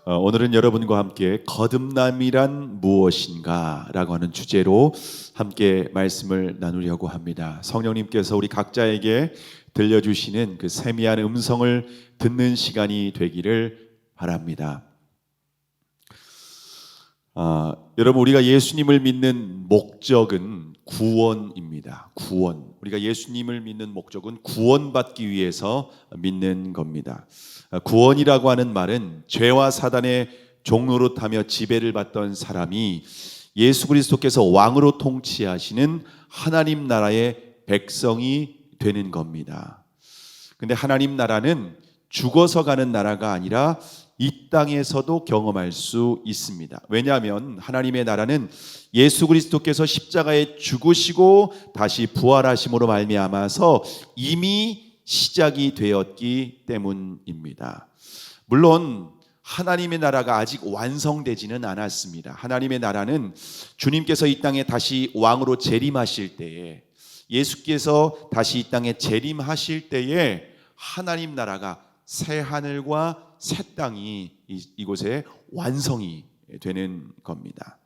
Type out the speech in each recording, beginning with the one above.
오늘은 여러분과 함께 거듭남이란 무엇인가 라고 하는 주제로 함께 말씀을 나누려고 합니다. 성령님께서 우리 각자에게 들려주시는 그 세미한 음성을 듣는 시간이 되기를 바랍니다. 여러분, 우리가 예수님을 믿는 목적은 구원입니다. 구원. 우리가 예수님을 믿는 목적은 구원받기 위해서 믿는 겁니다. 구원이라고 하는 말은 죄와 사단의 종노릇하며 지배를 받던 사람이 예수 그리스도께서 왕으로 통치하시는 하나님 나라의 백성이 되는 겁니다. 근데 하나님 나라는 죽어서 가는 나라가 아니라 이 땅에서도 경험할 수 있습니다. 왜냐하면 하나님의 나라는 예수 그리스도께서 십자가에 죽으시고 다시 부활하심으로 말미암아서 이미 시작이 되었기 때문입니다. 물론 하나님의 나라가 아직 완성되지는 않았습니다. 하나님의 나라는 주님께서 이 땅에 다시 왕으로 재림하실 때에, 예수께서 다시 이 땅에 재림하실 때에 하나님 나라가 새 하늘과 새 땅이 이곳에 완성이 되는 겁니다.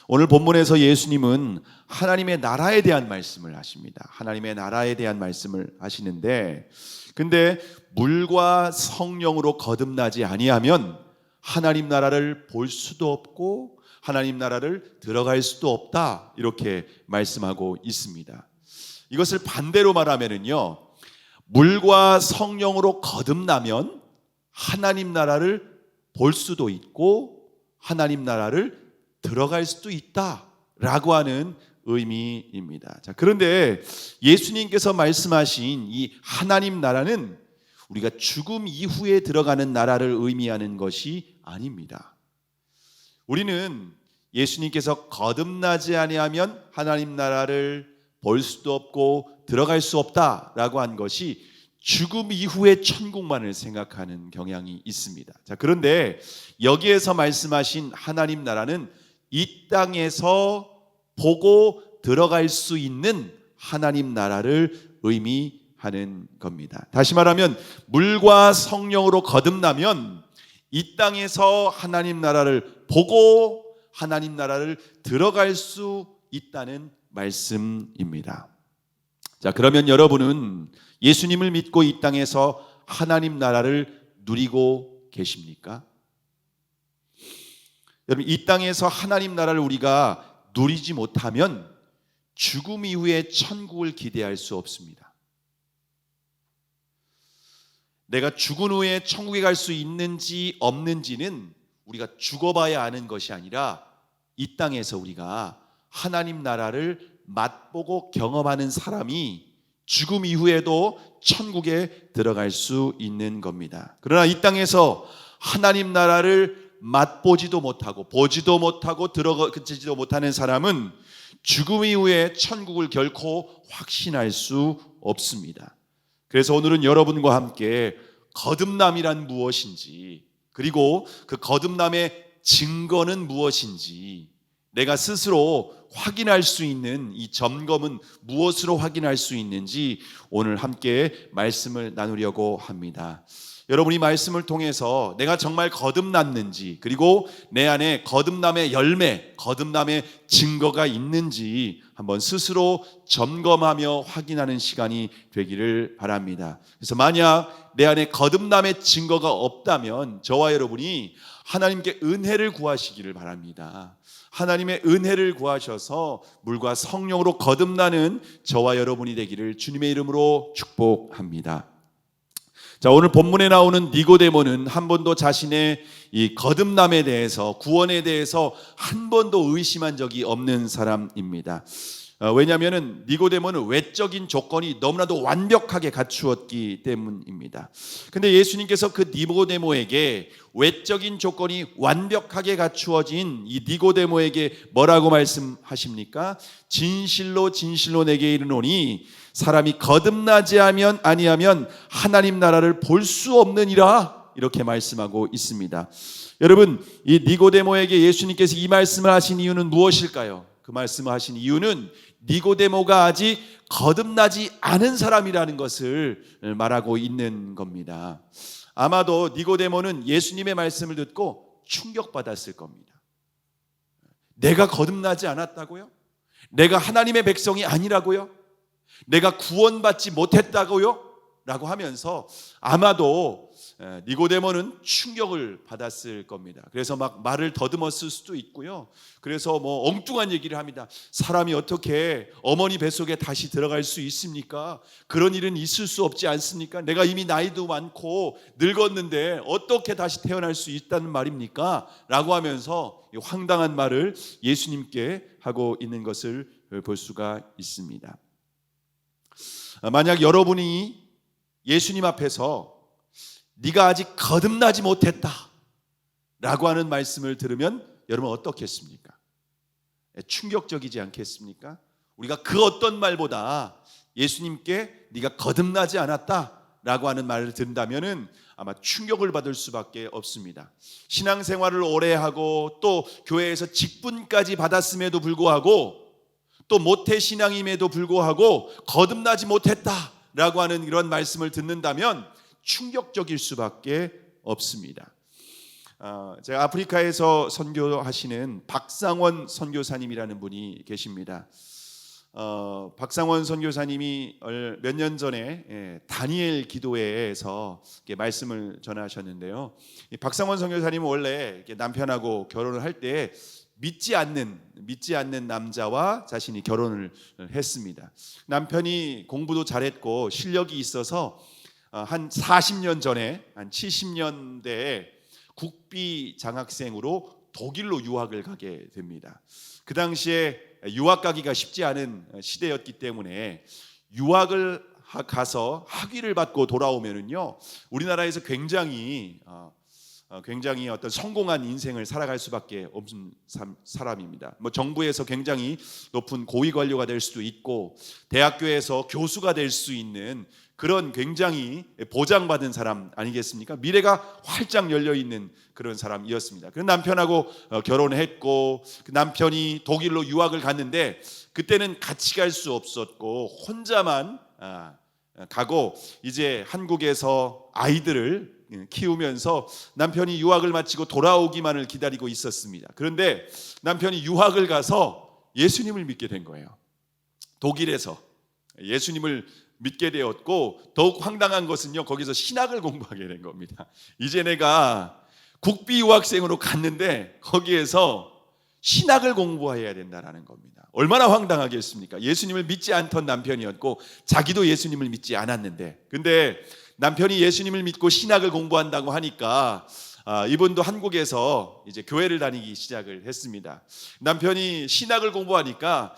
오늘 본문에서 예수님은 하나님의 나라에 대한 말씀을 하십니다. 하나님의 나라에 대한 말씀을 하시는데, 근데 물과 성령으로 거듭나지 아니하면 하나님 나라를 볼 수도 없고 하나님 나라를 들어갈 수도 없다, 이렇게 말씀하고 있습니다. 이것을 반대로 말하면은요, 물과 성령으로 거듭나면 하나님 나라를 볼 수도 있고 하나님 나라를 들어갈 수도 있다라고 하는 의미입니다. 자, 그런데 예수님께서 말씀하신 이 하나님 나라는 우리가 죽음 이후에 들어가는 나라를 의미하는 것이 아닙니다. 우리는 예수님께서 거듭나지 아니하면 하나님 나라를 볼 수도 없고 들어갈 수 없다라고 한 것이 죽음 이후의 천국만을 생각하는 경향이 있습니다. 자, 그런데 여기에서 말씀하신 하나님 나라는 이 땅에서 보고 들어갈 수 있는 하나님 나라를 의미하는 겁니다. 다시 말하면 물과 성령으로 거듭나면 이 땅에서 하나님 나라를 보고 하나님 나라를 들어갈 수 있다는 말씀입니다. 자, 그러면 여러분은 예수님을 믿고 이 땅에서 하나님 나라를 누리고 계십니까? 여러분, 이 땅에서 하나님 나라를 우리가 누리지 못하면 죽음 이후에 천국을 기대할 수 없습니다. 내가 죽은 후에 천국에 갈 수 있는지 없는지는 우리가 죽어봐야 아는 것이 아니라 이 땅에서 우리가 하나님 나라를 맛보고 경험하는 사람이 죽음 이후에도 천국에 들어갈 수 있는 겁니다. 그러나 이 땅에서 하나님 나라를 맛보지도 못하고 보지도 못하고 들어가지도 못하는 사람은 죽음 이후에 천국을 결코 확신할 수 없습니다. 그래서 오늘은 여러분과 함께 거듭남이란 무엇인지, 그리고 그 거듭남의 증거는 무엇인지, 내가 스스로 확인할 수 있는 이 점검은 무엇으로 확인할 수 있는지 오늘 함께 말씀을 나누려고 합니다. 여러분, 이 말씀을 통해서 내가 정말 거듭났는지, 그리고 내 안에 거듭남의 열매, 거듭남의 증거가 있는지 한번 스스로 점검하며 확인하는 시간이 되기를 바랍니다. 그래서 만약 내 안에 거듭남의 증거가 없다면 저와 여러분이 하나님께 은혜를 구하시기를 바랍니다. 하나님의 은혜를 구하셔서 물과 성령으로 거듭나는 저와 여러분이 되기를 주님의 이름으로 축복합니다. 자, 오늘 본문에 나오는 니고데모는 한 번도 자신의 이 거듭남에 대해서, 구원에 대해서 한 번도 의심한 적이 없는 사람입니다. 왜냐하면 니고데모는 외적인 조건이 너무나도 완벽하게 갖추었기 때문입니다. 근데 예수님께서 그 니고데모에게 외적인 조건이 완벽하게 갖추어진 이 니고데모에게 뭐라고 말씀하십니까? 진실로 진실로 내게 이르노니 사람이 거듭나지 아니하면 하나님 나라를 볼 수 없느니라, 이렇게 말씀하고 있습니다. 여러분, 이 니고데모에게 예수님께서 이 말씀을 하신 이유는 무엇일까요? 그 말씀을 하신 이유는 니고데모가 아직 거듭나지 않은 사람이라는 것을 말하고 있는 겁니다. 아마도 니고데모는 예수님의 말씀을 듣고 충격받았을 겁니다. 내가 거듭나지 않았다고요? 내가 하나님의 백성이 아니라고요? 내가 구원받지 못했다고요? 라고 하면서 아마도 니고데모는 충격을 받았을 겁니다. 그래서 막 말을 더듬었을 수도 있고요. 그래서 뭐 엉뚱한 얘기를 합니다. 사람이 어떻게 어머니 뱃속에 다시 들어갈 수 있습니까? 그런 일은 있을 수 없지 않습니까? 내가 이미 나이도 많고 늙었는데 어떻게 다시 태어날 수 있다는 말입니까? 라고 하면서 황당한 말을 예수님께 하고 있는 것을 볼 수가 있습니다. 만약 여러분이 예수님 앞에서 네가 아직 거듭나지 못했다 라고 하는 말씀을 들으면 여러분 어떻겠습니까? 충격적이지 않겠습니까? 우리가 그 어떤 말보다 예수님께 네가 거듭나지 않았다 라고 하는 말을 듣는다면 아마 충격을 받을 수밖에 없습니다. 신앙생활을 오래 하고 또 교회에서 직분까지 받았음에도 불구하고 또 모태신앙임에도 불구하고 거듭나지 못했다라고 하는 이런 말씀을 듣는다면 충격적일 수밖에 없습니다. 제가 아프리카에서 선교하시는 박상원 선교사님이라는 분이 계십니다. 박상원 선교사님이 몇 년 전에 다니엘 기도회에서 말씀을 전하셨는데요. 박상원 선교사님은 원래 남편하고 결혼을 할 때 믿지 않는 남자와 자신이 결혼을 했습니다. 남편이 공부도 잘했고 실력이 있어서 한 40년 전에 한 70년대에 국비 장학생으로 독일로 유학을 가게 됩니다. 그 당시에 유학 가기가 쉽지 않은 시대였기 때문에 유학을 가서 학위를 받고 돌아오면은요 우리나라에서 굉장히 어떤 성공한 인생을 살아갈 수밖에 없는 사람입니다. 뭐 정부에서 굉장히 높은 고위 관료가 될 수도 있고 대학교에서 교수가 될 수 있는 그런 굉장히 보장받은 사람 아니겠습니까? 미래가 활짝 열려 있는 그런 사람이었습니다. 그 남편하고 결혼했고 그 남편이 독일로 유학을 갔는데 그때는 같이 갈 수 없었고 혼자만 가고 이제 한국에서 아이들을 키우면서 남편이 유학을 마치고 돌아오기만을 기다리고 있었습니다. 그런데 남편이 유학을 가서 예수님을 믿게 된 거예요. 독일에서 예수님을 믿게 되었고 더욱 황당한 것은요 거기서 신학을 공부하게 된 겁니다. 이제 내가 국비 유학생으로 갔는데 거기에서 신학을 공부해야 된다라는 겁니다. 얼마나 황당하겠습니까? 예수님을 믿지 않던 남편이었고 자기도 예수님을 믿지 않았는데 근데 남편이 예수님을 믿고 신학을 공부한다고 하니까 이분도 한국에서 이제 교회를 다니기 시작을 했습니다. 남편이 신학을 공부하니까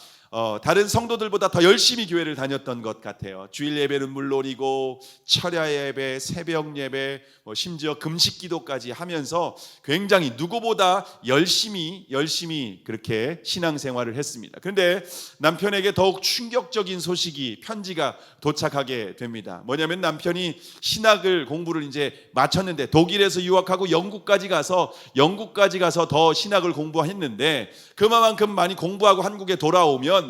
다른 성도들보다 더 열심히 교회를 다녔던 것 같아요. 주일 예배는 물론이고 철야 예배, 새벽 예배, 심지어 금식 기도까지 하면서 굉장히 누구보다 열심히 그렇게 신앙생활을 했습니다. 그런데 남편에게 더욱 충격적인 소식이 편지가 도착하게 됩니다. 뭐냐면 남편이 신학을 공부를 이제 마쳤는데 독일에서 유학하고 영국까지 가서 더 신학을 공부했는데 그만큼 많이 공부하고 한국에 돌아오면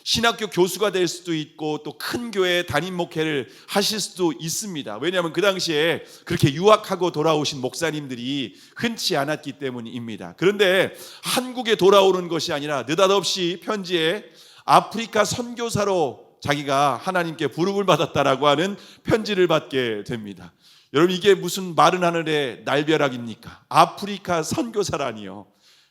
신학교 교수가 될 수도 있고 또 큰 교회 담임 목회를 하실 수도 있습니다. 왜냐하면 그 당시에 그렇게 유학하고 돌아오신 목사님들이 흔치 않았기 때문입니다. 그런데 한국에 돌아오는 것이 아니라 느닷없이 편지에 아프리카 선교사로 자기가 하나님께 부름을 받았다라고 하는 편지를 받게 됩니다. 여러분 이게 무슨 마른 하늘의 날벼락입니까? 아프리카 선교사라니요.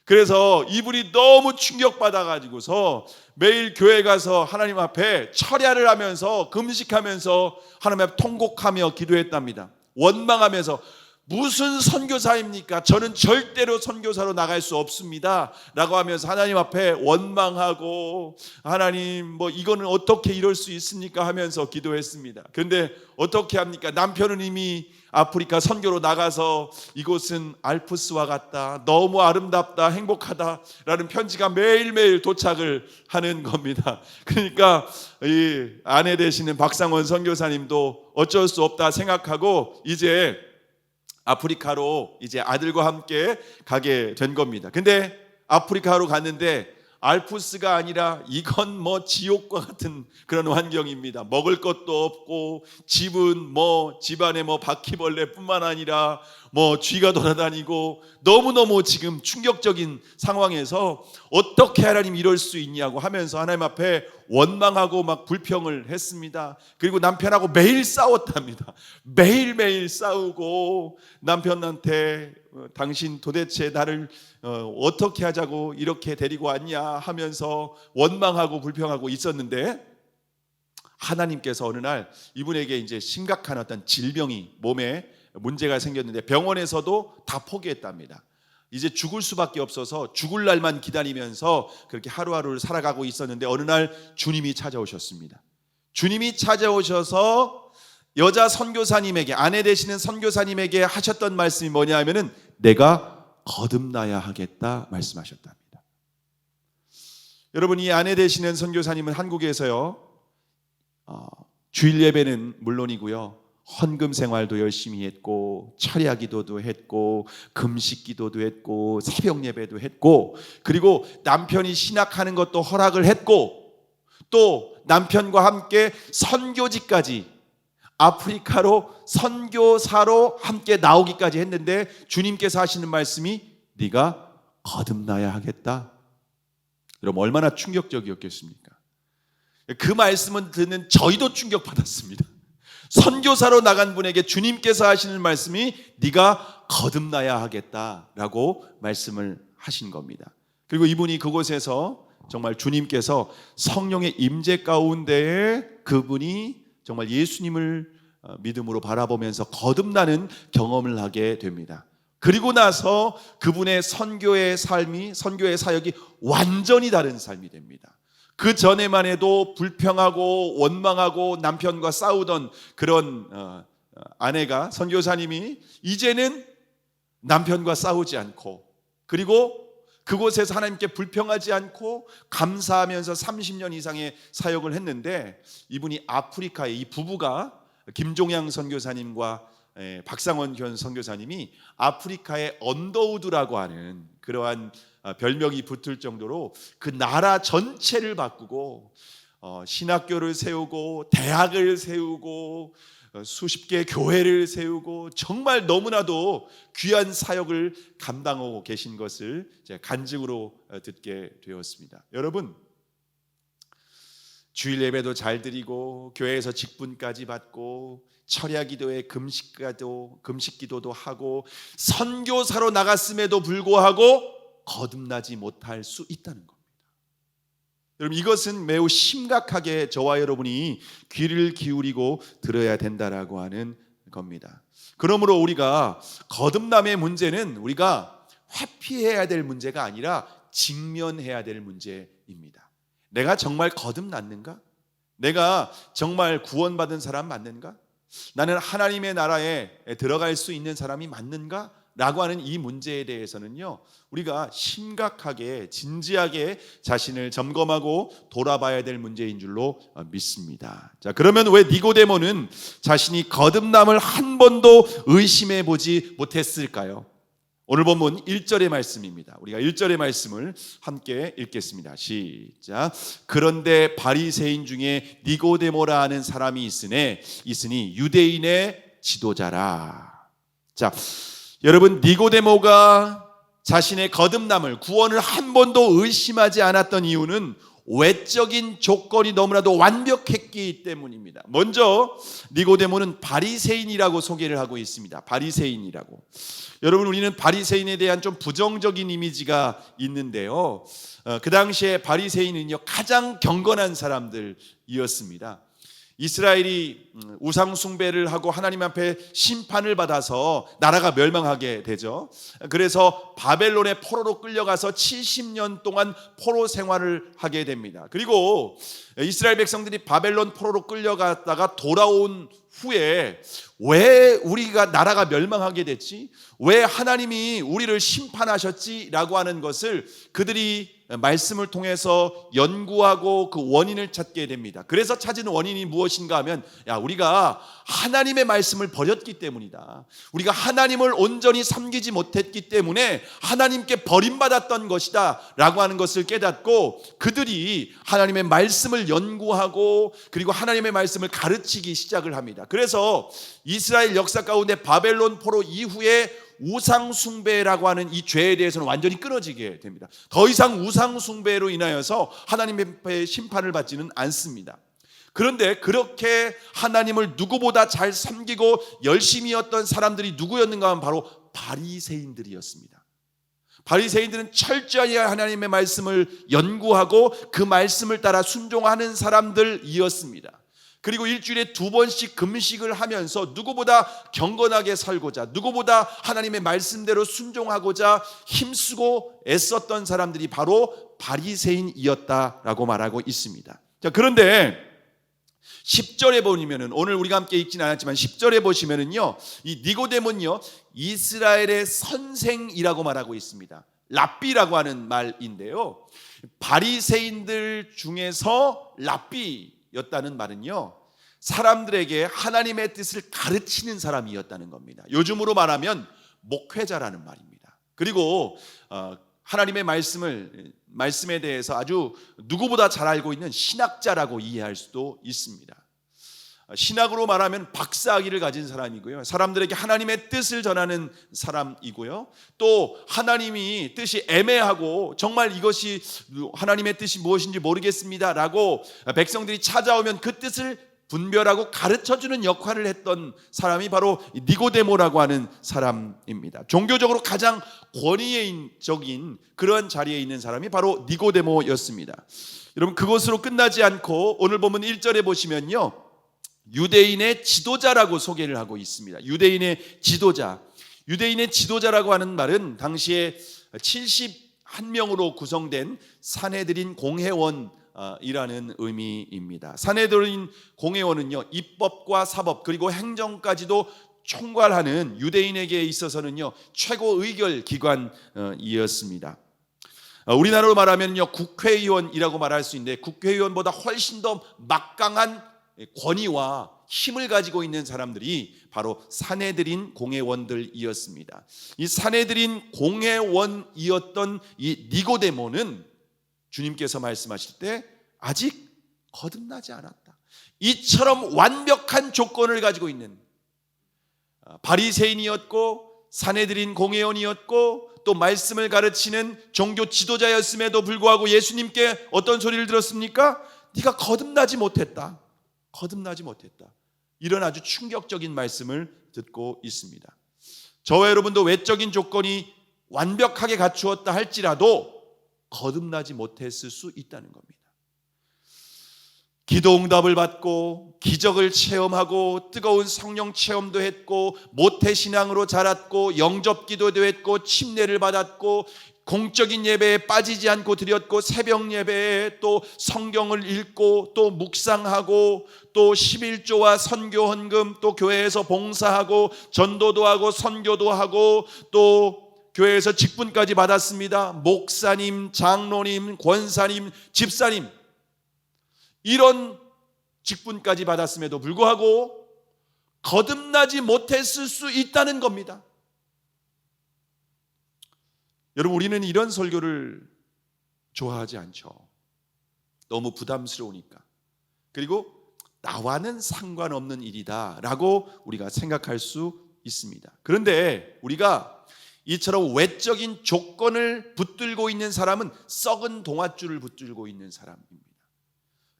그래서 이분이 너무 충격받아가지고서 매일 교회 가서 하나님 앞에 철야를 하면서 금식하면서 하나님 앞에 통곡하며 기도했답니다. 원망하면서 무슨 선교사입니까? 저는 절대로 선교사로 나갈 수 없습니다 라고 하면서 하나님 앞에 원망하고 하나님 이거는 어떻게 이럴 수 있습니까? 하면서 기도했습니다. 그런데 어떻게 합니까? 남편은 이미 아프리카 선교로 나가서 이곳은 알프스와 같다, 너무 아름답다, 행복하다라는 편지가 매일매일 도착을 하는 겁니다. 그러니까 이 아내 되시는 박상원 선교사님도 어쩔 수 없다 생각하고 이제 아프리카로 이제 아들과 함께 가게 된 겁니다. 근데 아프리카로 갔는데 알프스가 아니라 이건 뭐 지옥과 같은 그런 환경입니다. 먹을 것도 없고 집은 뭐 집안에 뭐 바퀴벌레뿐만 아니라 뭐 쥐가 돌아다니고 너무너무 지금 충격적인 상황에서 어떻게 하나님 이럴 수 있냐고 하면서 하나님 앞에 원망하고 막 불평을 했습니다. 그리고 남편하고 매일 싸웠답니다. 매일매일 싸우고 남편한테 당신 도대체 나를 어떻게 하자고 이렇게 데리고 왔냐 하면서 원망하고 불평하고 있었는데, 하나님께서 어느 날 이분에게 이제 심각한 어떤 질병이 몸에 문제가 생겼는데 병원에서도 다 포기했답니다. 이제 죽을 수밖에 없어서 죽을 날만 기다리면서 그렇게 하루하루를 살아가고 있었는데 어느 날 주님이 찾아오셨습니다. 주님이 찾아오셔서 여자 선교사님에게, 아내 되시는 선교사님에게 하셨던 말씀이 뭐냐 하면은 내가 거듭나야 하겠다 말씀하셨답니다. 여러분, 이 아내 되시는 선교사님은 한국에서요 주일 예배는 물론이고요 헌금 생활도 열심히 했고 철야 기도도 했고 금식 기도도 했고 새벽 예배도 했고, 그리고 남편이 신학하는 것도 허락을 했고, 또 남편과 함께 선교지까지 아프리카로 선교사로 함께 나오기까지 했는데 주님께서 하시는 말씀이 네가 거듭나야 하겠다. 여러분, 얼마나 충격적이었겠습니까? 그 말씀은 듣는 저희도 충격받았습니다. 선교사로 나간 분에게 주님께서 하시는 말씀이 네가 거듭나야 하겠다라고 말씀을 하신 겁니다. 그리고 이분이 그곳에서 정말 주님께서 성령의 임재 가운데에 그분이 정말 예수님을 믿음으로 바라보면서 거듭나는 경험을 하게 됩니다. 그리고 나서 그분의 선교의 삶이, 선교의 사역이 완전히 다른 삶이 됩니다. 그 전에만 해도 불평하고 원망하고 남편과 싸우던 그런 아내가, 선교사님이 이제는 남편과 싸우지 않고, 그리고 그곳에서 하나님께 불평하지 않고 감사하면서 30년 이상의 사역을 했는데, 이분이 아프리카에, 이 부부가 김종양 선교사님과 박상원 선교사님이 아프리카의 언더우드라고 하는 그러한 별명이 붙을 정도로 그 나라 전체를 바꾸고 신학교를 세우고 대학을 세우고 수십 개의 교회를 세우고 정말 너무나도 귀한 사역을 감당하고 계신 것을 제가 간증으로 듣게 되었습니다. 여러분, 주일 예배도 잘 드리고 교회에서 직분까지 받고 철야 기도에 금식 기도도 하고 선교사로 나갔음에도 불구하고 거듭나지 못할 수 있다는 겁니다. 여러분, 이것은 매우 심각하게 저와 여러분이 귀를 기울이고 들어야 된다라고 하는 겁니다. 그러므로 우리가 거듭남의 문제는 우리가 회피해야 될 문제가 아니라 직면해야 될 문제입니다. 내가 정말 거듭났는가? 내가 정말 구원받은 사람 맞는가? 나는 하나님의 나라에 들어갈 수 있는 사람이 맞는가? 라고 하는 이 문제에 대해서는요, 우리가 심각하게 진지하게 자신을 점검하고 돌아봐야 될 문제인 줄로 믿습니다. 자, 그러면 왜 니고데모는 자신이 거듭남을 한 번도 의심해 보지 못했을까요? 오늘 본문 1절의 말씀입니다. 우리가 1절의 말씀을 함께 읽겠습니다. 시작. 그런데 바리새인 중에 니고데모라 하는 사람이 있으니 유대인의 지도자라. 자, 여러분, 니고데모가 자신의 거듭남을, 구원을 한 번도 의심하지 않았던 이유는 외적인 조건이 너무나도 완벽했기 때문입니다. 먼저 니고데모는 바리새인이라고 소개를 하고 있습니다. 바리새인이라고. 여러분, 우리는 바리새인에 대한 좀 부정적인 이미지가 있는데요, 그 당시에 바리새인은요 가장 경건한 사람들이었습니다. 이스라엘이 우상 숭배를 하고 하나님 앞에 심판을 받아서 나라가 멸망하게 되죠. 그래서 바벨론의 포로로 끌려가서 70년 동안 포로 생활을 하게 됩니다. 그리고 이스라엘 백성들이 바벨론 포로로 끌려갔다가 돌아온 후에 왜 우리가 나라가 멸망하게 됐지? 왜 하나님이 우리를 심판하셨지? 라고 하는 것을 그들이 말씀을 통해서 연구하고 그 원인을 찾게 됩니다. 그래서 찾은 원인이 무엇인가 하면 우리가 하나님의 말씀을 버렸기 때문이다. 우리가 하나님을 온전히 섬기지 못했기 때문에 하나님께 버림받았던 것이다 라고 하는 것을 깨닫고 그들이 하나님의 말씀을 연구하고 그리고 하나님의 말씀을 가르치기 시작을 합니다. 그래서 이스라엘 역사 가운데 바벨론 포로 이후에 우상 숭배라고 하는 이 죄에 대해서는 완전히 끊어지게 됩니다. 더 이상 우상 숭배로 인하여서 하나님의 심판을 받지는 않습니다. 그런데 그렇게 하나님을 누구보다 잘 섬기고 열심히였던 사람들이 누구였는가 하면 바로 바리새인들이었습니다. 바리새인들은 철저히 하나님의 말씀을 연구하고 그 말씀을 따라 순종하는 사람들이었습니다. 그리고 일주일에 2번씩 금식을 하면서 누구보다 경건하게 살고자, 누구보다 하나님의 말씀대로 순종하고자 힘쓰고 애썼던 사람들이 바로 바리새인이었다라고 말하고 있습니다. 자, 그런데 10절에 보면은, 오늘 우리가 함께 읽지는 않았지만 10절에 보시면은요, 이 니고데모는요 이스라엘의 선생이라고 말하고 있습니다. 랍비라고 하는 말인데요, 바리새인들 중에서 랍비였다는 말은요, 사람들에게 하나님의 뜻을 가르치는 사람이었다는 겁니다. 요즘으로 말하면 목회자라는 말입니다. 그리고 하나님의 말씀에 대해서 아주 누구보다 잘 알고 있는 신학자라고 이해할 수도 있습니다. 신학으로 말하면 박사학위를 가진 사람이고요, 사람들에게 하나님의 뜻을 전하는 사람이고요, 또 하나님이 뜻이 애매하고 정말 이것이 하나님의 뜻이 무엇인지 모르겠습니다 라고 백성들이 찾아오면 그 뜻을 분별하고 가르쳐주는 역할을 했던 사람이 바로 니고데모라고 하는 사람입니다. 종교적으로 가장 권위적인 그런 자리에 있는 사람이 바로 니고데모였습니다. 여러분, 그것으로 끝나지 않고 오늘 보면 1절에 보시면요, 유대인의 지도자라고 소개를 하고 있습니다. 유대인의 지도자. 유대인의 지도자라고 하는 말은 당시에 71명으로 구성된 산헤드린 공회원이라는 의미입니다. 산헤드린 공회원은요, 입법과 사법 그리고 행정까지도 총괄하는 유대인에게 있어서는요 최고 의결 기관이었습니다. 우리나라로 말하면요 국회의원이라고 말할 수 있는데, 국회의원보다 훨씬 더 막강한 권위와 힘을 가지고 있는 사람들이 바로 산헤드린 공회원들이었습니다. 이 산헤드린 공회원이었던 이 니고데모는 주님께서 말씀하실 때 아직 거듭나지 않았다, 이처럼 완벽한 조건을 가지고 있는 바리새인이었고 산헤드린 공회원이었고 또 말씀을 가르치는 종교 지도자였음에도 불구하고 예수님께 어떤 소리를 들었습니까? 네가 거듭나지 못했다. 이런 아주 충격적인 말씀을 듣고 있습니다. 저와 여러분도 외적인 조건이 완벽하게 갖추었다 할지라도 거듭나지 못했을 수 있다는 겁니다. 기도 응답을 받고 기적을 체험하고 뜨거운 성령 체험도 했고 모태신앙으로 자랐고 영접기도도 했고 침례를 받았고 공적인 예배에 빠지지 않고 드렸고 새벽 예배에 또 성경을 읽고 또 묵상하고 또 11조와 선교 헌금 또 교회에서 봉사하고 전도도 하고 선교도 하고 또 교회에서 직분까지 받았습니다. 목사님, 장로님, 권사님, 집사님, 이런 직분까지 받았음에도 불구하고 거듭나지 못했을 수 있다는 겁니다. 여러분, 우리는 이런 설교를 좋아하지 않죠. 너무 부담스러우니까. 그리고 나와는 상관없는 일이다 라고 우리가 생각할 수 있습니다. 그런데 우리가 이처럼 외적인 조건을 붙들고 있는 사람은 썩은 동아줄을 붙들고 있는 사람입니다.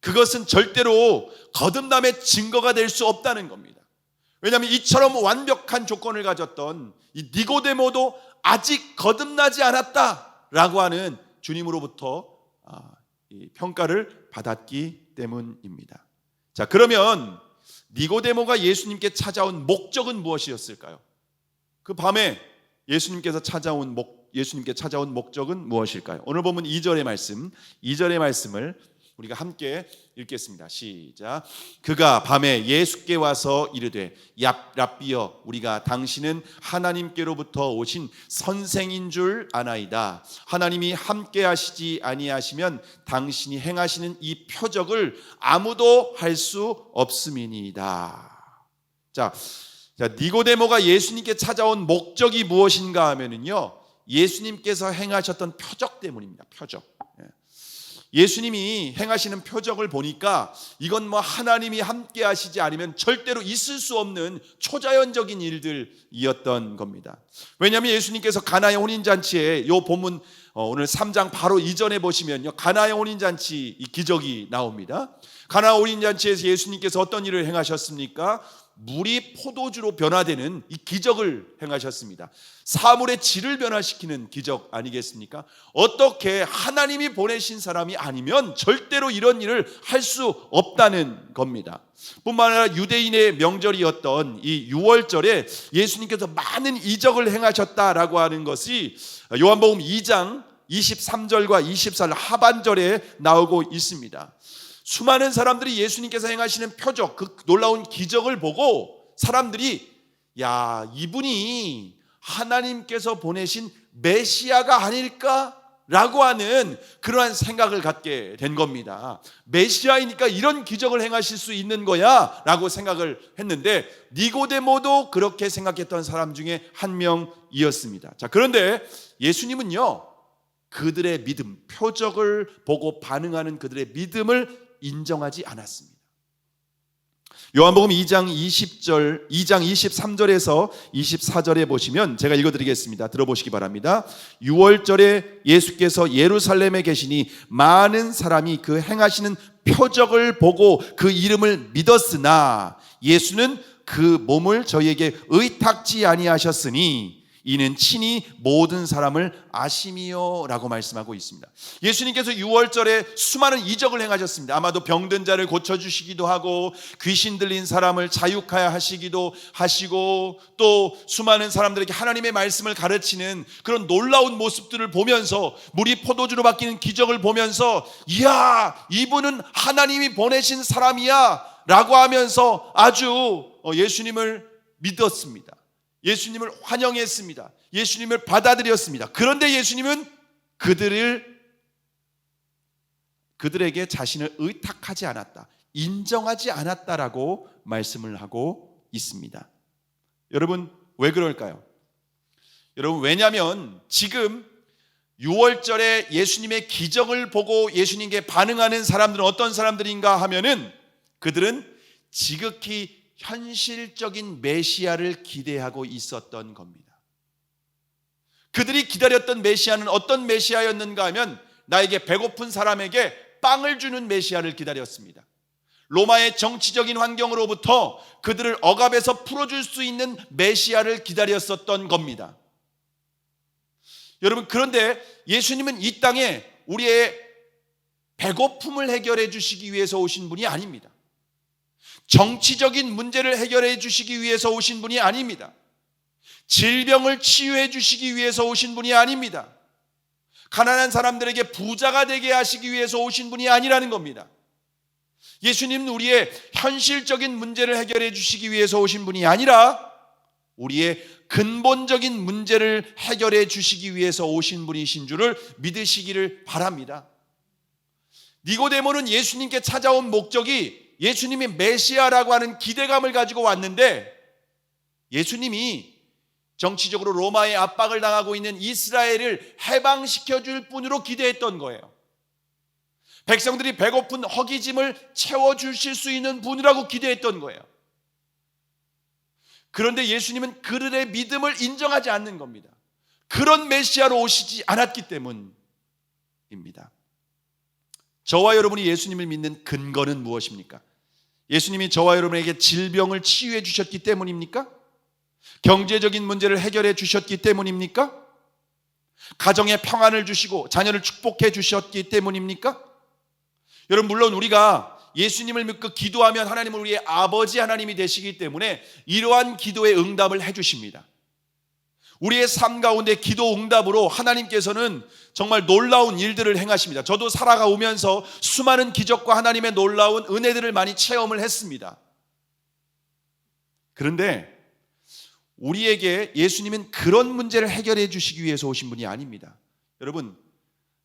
그것은 절대로 거듭남의 증거가 될 수 없다는 겁니다. 왜냐하면 이처럼 완벽한 조건을 가졌던 이 니고데모도 아직 거듭나지 않았다라고 하는 주님으로부터 평가를 받았기 때문입니다. 자, 그러면 니고데모가 예수님께 찾아온 목적은 무엇이었을까요? 그 밤에 예수님께 찾아온 목적은 무엇일까요? 오늘 보면 2절의 말씀을 우리가 함께 읽겠습니다. 시작. 그가 밤에 예수께 와서 이르되 랍비여 우리가 당신은 하나님께로부터 오신 선생인 줄 아나이다. 하나님이 함께 하시지 아니하시면 당신이 행하시는 이 표적을 아무도 할 수 없음이니이다. 자, 니고데모가 예수님께 찾아온 목적이 무엇인가 하면은요, 예수님께서 행하셨던 표적 때문입니다. 표적. 예수님이 행하시는 표적을 보니까 이건 뭐 하나님이 함께 하시지 않으면 절대로 있을 수 없는 초자연적인 일들이었던 겁니다. 왜냐하면 예수님께서 가나의 혼인잔치에 요 본문 오늘 3장 바로 이전에 보시면요, 가나의 혼인잔치 이 기적이 나옵니다. 가나 혼인잔치에서 예수님께서 어떤 일을 행하셨습니까? 물이 포도주로 변화되는 이 기적을 행하셨습니다. 사물의 질을 변화시키는 기적 아니겠습니까? 어떻게 하나님이 보내신 사람이 아니면 절대로 이런 일을 할 수 없다는 겁니다. 뿐만 아니라 유대인의 명절이었던 이 6월절에 예수님께서 많은 이적을 행하셨다라고 하는 것이 요한복음 2장 23절과 24절 하반절에 나오고 있습니다. 수많은 사람들이 예수님께서 행하시는 표적, 그 놀라운 기적을 보고 사람들이 야, 이분이 하나님께서 보내신 메시아가 아닐까라고 하는 그러한 생각을 갖게 된 겁니다. 메시아이니까 이런 기적을 행하실 수 있는 거야 라고 생각을 했는데 니고데모도 그렇게 생각했던 사람 중에 한 명이었습니다. 자, 그런데 예수님은요, 그들의 믿음, 표적을 보고 반응하는 그들의 믿음을 인정하지 않았습니다. 요한복음 2장 23절에서 24절에 보시면 제가 읽어드리겠습니다. 들어보시기 바랍니다. 6월절에 예수께서 예루살렘에 계시니 많은 사람이 그 행하시는 표적을 보고 그 이름을 믿었으나 예수는 그 몸을 저희에게 의탁지 아니하셨으니 이는 친히 모든 사람을 아심이요 라고 말씀하고 있습니다. 예수님께서 6월절에 수많은 이적을 행하셨습니다. 아마도 병든 자를 고쳐주시기도 하고 귀신 들린 사람을 자유하여 하시기도 하시고 또 수많은 사람들에게 하나님의 말씀을 가르치는 그런 놀라운 모습들을 보면서 물이 포도주로 바뀌는 기적을 보면서 이야, 이분은 하나님이 보내신 사람이야 라고 하면서 아주 예수님을 믿었습니다. 예수님을 환영했습니다. 예수님을 받아들였습니다. 그런데 예수님은 그들에게 자신을 의탁하지 않았다, 인정하지 않았다라고 말씀을 하고 있습니다. 여러분, 왜 그럴까요? 여러분, 왜냐하면 지금 6월절에 예수님의 기적을 보고 예수님께 반응하는 사람들은 어떤 사람들인가 하면은 그들은 지극히 현실적인 메시아를 기대하고 있었던 겁니다. 그들이 기다렸던 메시아는 어떤 메시아였는가 하면 나에게 배고픈 사람에게 빵을 주는 메시아를 기다렸습니다. 로마의 정치적인 환경으로부터 그들을 억압해서 풀어줄 수 있는 메시아를 기다렸었던 겁니다. 여러분, 그런데 예수님은 이 땅에 우리의 배고픔을 해결해 주시기 위해서 오신 분이 아닙니다. 정치적인 문제를 해결해 주시기 위해서 오신 분이 아닙니다. 질병을 치유해 주시기 위해서 오신 분이 아닙니다. 가난한 사람들에게 부자가 되게 하시기 위해서 오신 분이 아니라는 겁니다. 예수님은 우리의 현실적인 문제를 해결해 주시기 위해서 오신 분이 아니라 우리의 근본적인 문제를 해결해 주시기 위해서 오신 분이신 줄을 믿으시기를 바랍니다. 니고데모는 예수님께 찾아온 목적이 예수님이 메시아라고 하는 기대감을 가지고 왔는데 예수님이 정치적으로 로마의 압박을 당하고 있는 이스라엘을 해방시켜 줄 분으로 기대했던 거예요. 백성들이 배고픈 허기짐을 채워주실 수 있는 분이라고 기대했던 거예요. 그런데 예수님은 그들의 믿음을 인정하지 않는 겁니다. 그런 메시아로 오시지 않았기 때문입니다. 저와 여러분이 예수님을 믿는 근거는 무엇입니까? 예수님이 저와 여러분에게 질병을 치유해 주셨기 때문입니까? 경제적인 문제를 해결해 주셨기 때문입니까? 가정에 평안을 주시고 자녀를 축복해 주셨기 때문입니까? 여러분, 물론 우리가 예수님을 믿고 기도하면 하나님은 우리의 아버지 하나님이 되시기 때문에 이러한 기도의 응답을 해 주십니다. 우리의 삶 가운데 기도 응답으로 하나님께서는 정말 놀라운 일들을 행하십니다. 저도 살아가오면서 수많은 기적과 하나님의 놀라운 은혜들을 많이 체험을 했습니다. 그런데 우리에게 예수님은 그런 문제를 해결해 주시기 위해서 오신 분이 아닙니다. 여러분,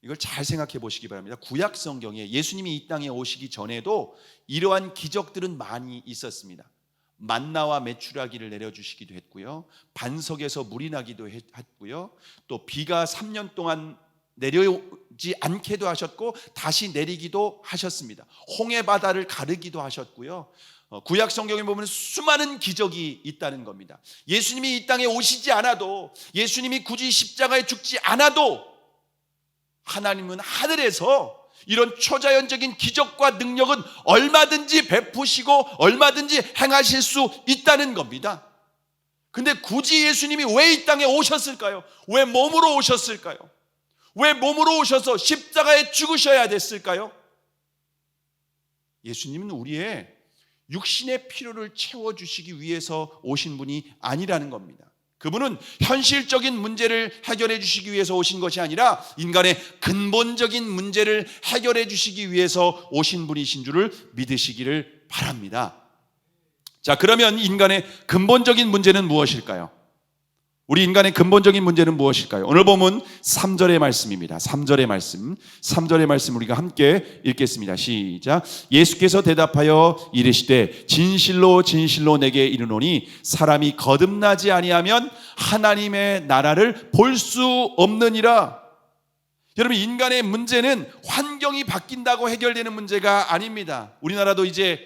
이걸 잘 생각해 보시기 바랍니다. 구약 성경에 예수님이 이 땅에 오시기 전에도 이러한 기적들은 많이 있었습니다. 만나와 메추라기를 내려주시기도 했고요, 반석에서 물이 나기도 했고요, 또 비가 3년 동안 내려오지 않게도 하셨고 다시 내리기도 하셨습니다. 홍해 바다를 가르기도 하셨고요. 구약 성경에 보면 수많은 기적이 있다는 겁니다. 예수님이 이 땅에 오시지 않아도, 예수님이 굳이 십자가에 죽지 않아도 하나님은 하늘에서 이런 초자연적인 기적과 능력은 얼마든지 베푸시고 얼마든지 행하실 수 있다는 겁니다. 근데 굳이 예수님이 왜 이 땅에 오셨을까요? 왜 몸으로 오셨을까요? 왜 몸으로 오셔서 십자가에 죽으셔야 됐을까요? 예수님은 우리의 육신의 필요를 채워주시기 위해서 오신 분이 아니라는 겁니다. 그분은 현실적인 문제를 해결해 주시기 위해서 오신 것이 아니라 인간의 근본적인 문제를 해결해 주시기 위해서 오신 분이신 줄을 믿으시기를 바랍니다. 자, 그러면 인간의 근본적인 문제는 무엇일까요? 우리 인간의 근본적인 문제는 무엇일까요? 오늘 보면 3절의 말씀입니다. 3절의 말씀 우리가 함께 읽겠습니다. 시작. 예수께서 대답하여 이르시되 진실로 진실로 내게 이르노니 사람이 거듭나지 아니하면 하나님의 나라를 볼 수 없느니라. 여러분, 인간의 문제는 환경이 바뀐다고 해결되는 문제가 아닙니다. 우리나라도 이제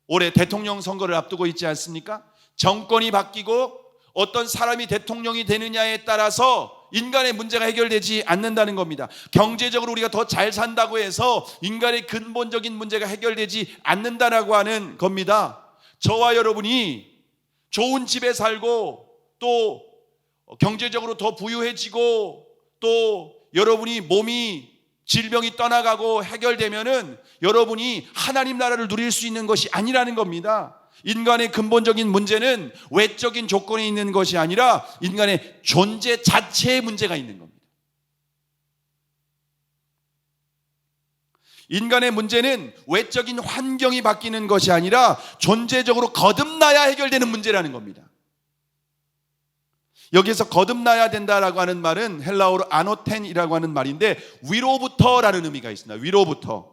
올해 대통령 선거를 앞두고 있지 않습니까? 정권이 바뀌고 어떤 사람이 대통령이 되느냐에 따라서 인간의 문제가 해결되지 않는다는 겁니다. 경제적으로 우리가 더 잘 산다고 해서 인간의 근본적인 문제가 해결되지 않는다라고 하는 겁니다. 저와 여러분이 좋은 집에 살고 또 경제적으로 더 부유해지고 또 여러분이 몸이 질병이 떠나가고 해결되면은 여러분이 하나님 나라를 누릴 수 있는 것이 아니라는 겁니다. 인간의 근본적인 문제는 외적인 조건에 있는 것이 아니라 인간의 존재 자체의 문제가 있는 겁니다. 인간의 문제는 외적인 환경이 바뀌는 것이 아니라 존재적으로 거듭나야 해결되는 문제라는 겁니다. 여기서 거듭나야 된다라고 하는 말은 헬라어로 아노텐이라고 하는 말인데 위로부터라는 의미가 있습니다. 위로부터.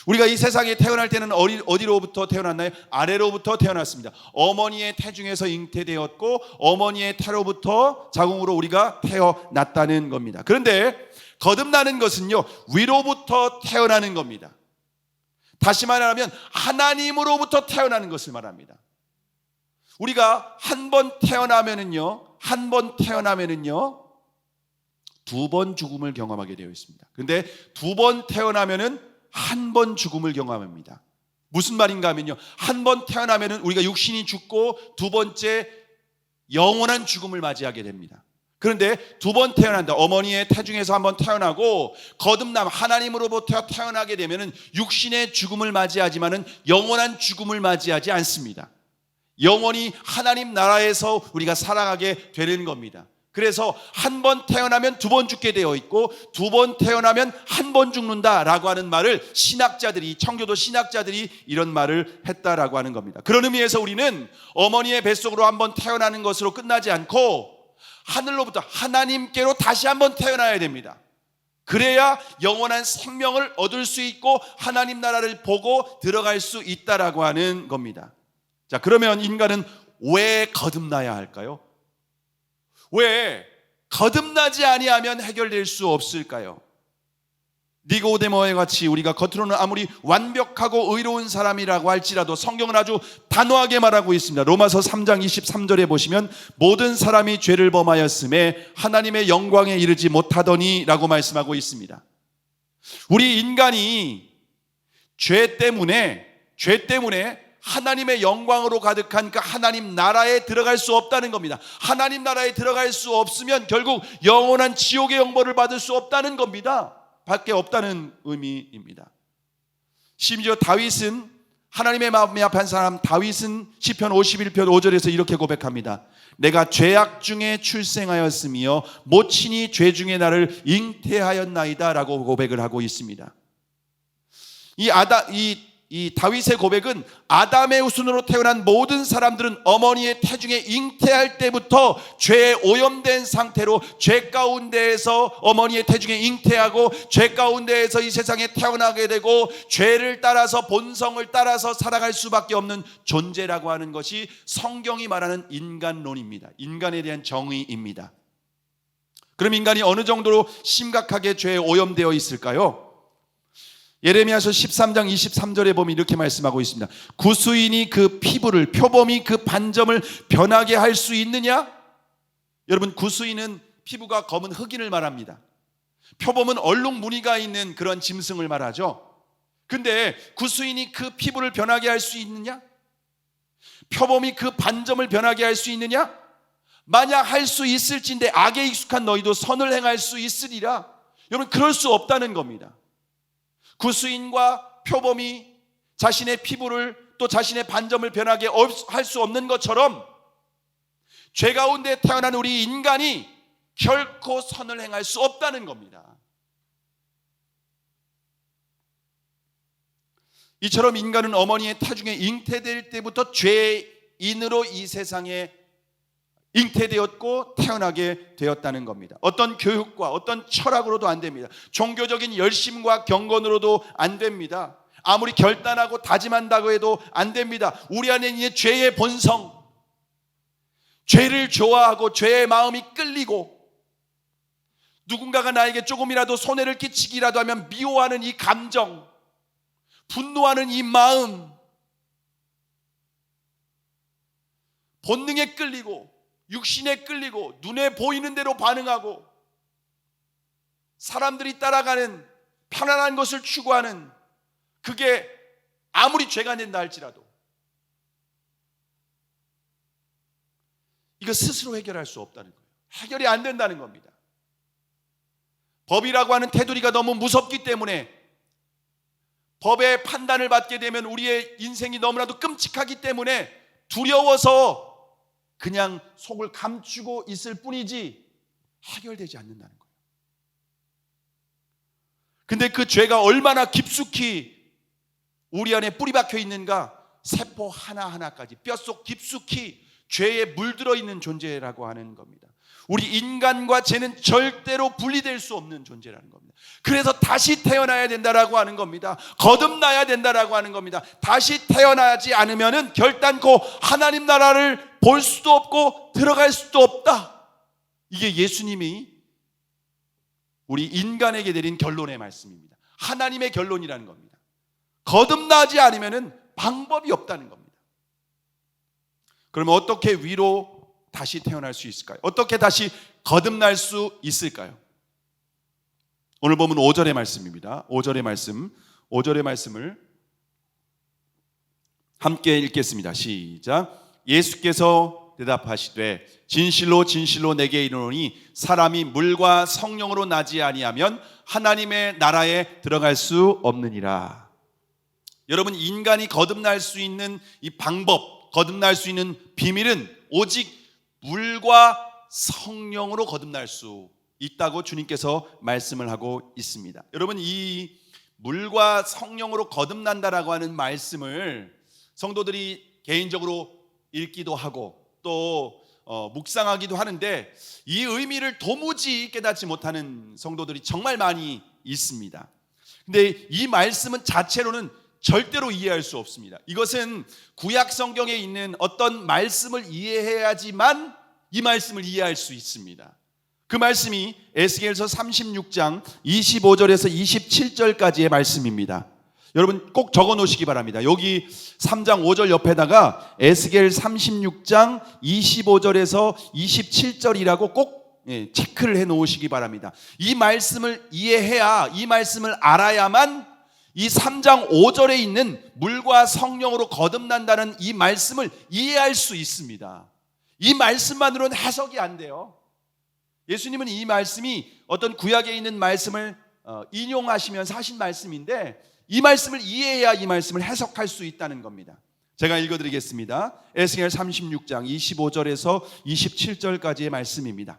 우리가 이 세상에 태어날 때는 어디로부터 태어났나요? 아래로부터 태어났습니다. 어머니의 태중에서 잉태되었고 어머니의 태로부터 자궁으로 우리가 태어났다는 겁니다. 그런데 거듭나는 것은요, 위로부터 태어나는 겁니다. 다시 말하면 하나님으로부터 태어나는 것을 말합니다. 우리가 한 번 태어나면은요 두 번 죽음을 경험하게 되어 있습니다. 그런데 두 번 태어나면은 한 번 죽음을 경험합니다. 무슨 말인가 하면요, 한 번 태어나면은 우리가 육신이 죽고 두 번째 영원한 죽음을 맞이하게 됩니다. 그런데 두 번 태어난다, 어머니의 태중에서 한 번 태어나고 거듭남 하나님으로부터 태어나게 되면은 육신의 죽음을 맞이하지만은 영원한 죽음을 맞이하지 않습니다. 영원히 하나님 나라에서 우리가 살아가게 되는 겁니다. 그래서 한 번 태어나면 두 번 죽게 되어 있고 두 번 태어나면 한 번 죽는다라고 하는 말을 신학자들이, 청교도 신학자들이 이런 말을 했다라고 하는 겁니다. 그런 의미에서 우리는 어머니의 뱃속으로 한 번 태어나는 것으로 끝나지 않고 하늘로부터 하나님께로 다시 한 번 태어나야 됩니다. 그래야 영원한 생명을 얻을 수 있고 하나님 나라를 보고 들어갈 수 있다라고 하는 겁니다. 자, 그러면 인간은 왜 거듭나야 할까요? 왜 거듭나지 아니하면 해결될 수 없을까요? 니고데모와 같이 우리가 겉으로는 아무리 완벽하고 의로운 사람이라고 할지라도 성경은 아주 단호하게 말하고 있습니다. 로마서 3장 23절에 보시면 모든 사람이 죄를 범하였음에 하나님의 영광에 이르지 못하더니 라고 말씀하고 있습니다. 우리 인간이 죄 때문에 하나님의 영광으로 가득한 그 하나님 나라에 들어갈 수 없다는 겁니다. 하나님 나라에 들어갈 수 없으면 결국 영원한 지옥의 영벌을 받을 수 없다는 겁니다. 밖에 없다는 의미입니다. 심지어 다윗은 하나님의 마음에 합한 사람 다윗은 시편 51편 5절에서 이렇게 고백합니다. 내가 죄악 중에 출생하였으며 모친이 죄 중에 나를 잉태하였나이다 라고 고백을 하고 있습니다. 이 다윗의 고백은 아담의 후손으로 태어난 모든 사람들은 어머니의 태중에 잉태할 때부터 죄에 오염된 상태로 죄 가운데에서 어머니의 태중에 잉태하고 죄 가운데에서 이 세상에 태어나게 되고 죄를 따라서 본성을 따라서 살아갈 수밖에 없는 존재라고 하는 것이 성경이 말하는 인간론입니다. 인간에 대한 정의입니다. 그럼 인간이 어느 정도로 심각하게 죄에 오염되어 있을까요? 예레미야서 13장 23절에 보면 이렇게 말씀하고 있습니다. 구수인이 그 피부를, 표범이 그 반점을 변하게 할 수 있느냐? 여러분, 구수인은 피부가 검은 흑인을 말합니다. 표범은 얼룩 무늬가 있는 그런 짐승을 말하죠. 근데 구수인이 그 피부를 변하게 할 수 있느냐? 표범이 그 반점을 변하게 할 수 있느냐? 만약 할 수 있을진데 악에 익숙한 너희도 선을 행할 수 있으리라. 여러분, 그럴 수 없다는 겁니다. 구수인과 표범이 자신의 피부를 또 자신의 반점을 변하게 할 수 없는 것처럼 죄 가운데 태어난 우리 인간이 결코 선을 행할 수 없다는 겁니다. 이처럼 인간은 어머니의 태중에 잉태될 때부터 죄인으로 이 세상에 잉태되었고 태어나게 되었다는 겁니다. 어떤 교육과 어떤 철학으로도 안 됩니다. 종교적인 열심과 경건으로도 안 됩니다. 아무리 결단하고 다짐한다고 해도 안 됩니다. 우리 안에 있는 죄의 본성, 죄를 좋아하고 죄의 마음이 끌리고 누군가가 나에게 조금이라도 손해를 끼치기라도 하면 미워하는 이 감정, 분노하는 이 마음, 본능에 끌리고 육신에 끌리고 눈에 보이는 대로 반응하고 사람들이 따라가는 편안한 것을 추구하는, 그게 아무리 죄가 된다 할지라도 이거 스스로 해결할 수 없다는 거예요. 해결이 안 된다는 겁니다. 법이라고 하는 테두리가 너무 무섭기 때문에, 법의 판단을 받게 되면 우리의 인생이 너무나도 끔찍하기 때문에 두려워서 그냥 속을 감추고 있을 뿐이지 해결되지 않는다는 거예요. 근데 그 죄가 얼마나 깊숙이 우리 안에 뿌리 박혀 있는가, 세포 하나하나까지 뼛속 깊숙이 죄에 물들어 있는 존재라고 하는 겁니다. 우리 인간과 죄는 절대로 분리될 수 없는 존재라는 겁니다. 그래서 다시 태어나야 된다라고 하는 겁니다. 거듭나야 된다라고 하는 겁니다. 다시 태어나지 않으면은 결단코 하나님 나라를 볼 수도 없고 들어갈 수도 없다. 이게 예수님이 우리 인간에게 내린 결론의 말씀입니다. 하나님의 결론이라는 겁니다. 거듭나지 않으면은 방법이 없다는 겁니다. 그러면 어떻게 위로 다시 태어날 수 있을까요? 어떻게 다시 거듭날 수 있을까요? 오늘 보면 5절의 말씀입니다. 5절의 말씀을 함께 읽겠습니다. 시작. 예수께서 대답하시되 진실로 진실로 내게 이르노니 사람이 물과 성령으로 나지 아니하면 하나님의 나라에 들어갈 수 없느니라. 여러분, 인간이 거듭날 수 있는 이 방법, 거듭날 수 있는 비밀은 오직 물과 성령으로 거듭날 수 있다고 주님께서 말씀을 하고 있습니다. 여러분, 이 물과 성령으로 거듭난다라고 하는 말씀을 성도들이 개인적으로 읽기도 하고 또 묵상하기도 하는데 이 의미를 도무지 깨닫지 못하는 성도들이 정말 많이 있습니다. 근데 이 말씀은 자체로는 절대로 이해할 수 없습니다. 이것은 구약 성경에 있는 어떤 말씀을 이해해야지만 이 말씀을 이해할 수 있습니다. 그 말씀이 에스겔서 36장 25절에서 27절까지의 말씀입니다. 여러분 꼭 적어 놓으시기 바랍니다. 여기 3장 5절 옆에다가 에스겔 36장 25절에서 27절이라고 꼭 체크를 해 놓으시기 바랍니다. 이 말씀을 이해해야, 이 말씀을 알아야만 이 3장 5절에 있는 물과 성령으로 거듭난다는 이 말씀을 이해할 수 있습니다. 이 말씀만으로는 해석이 안 돼요. 예수님은 이 말씀이 어떤 구약에 있는 말씀을 인용하시면서 하신 말씀인데 이 말씀을 이해해야 이 말씀을 해석할 수 있다는 겁니다. 제가 읽어드리겠습니다. 에스겔 36장 25절에서 27절까지의 말씀입니다.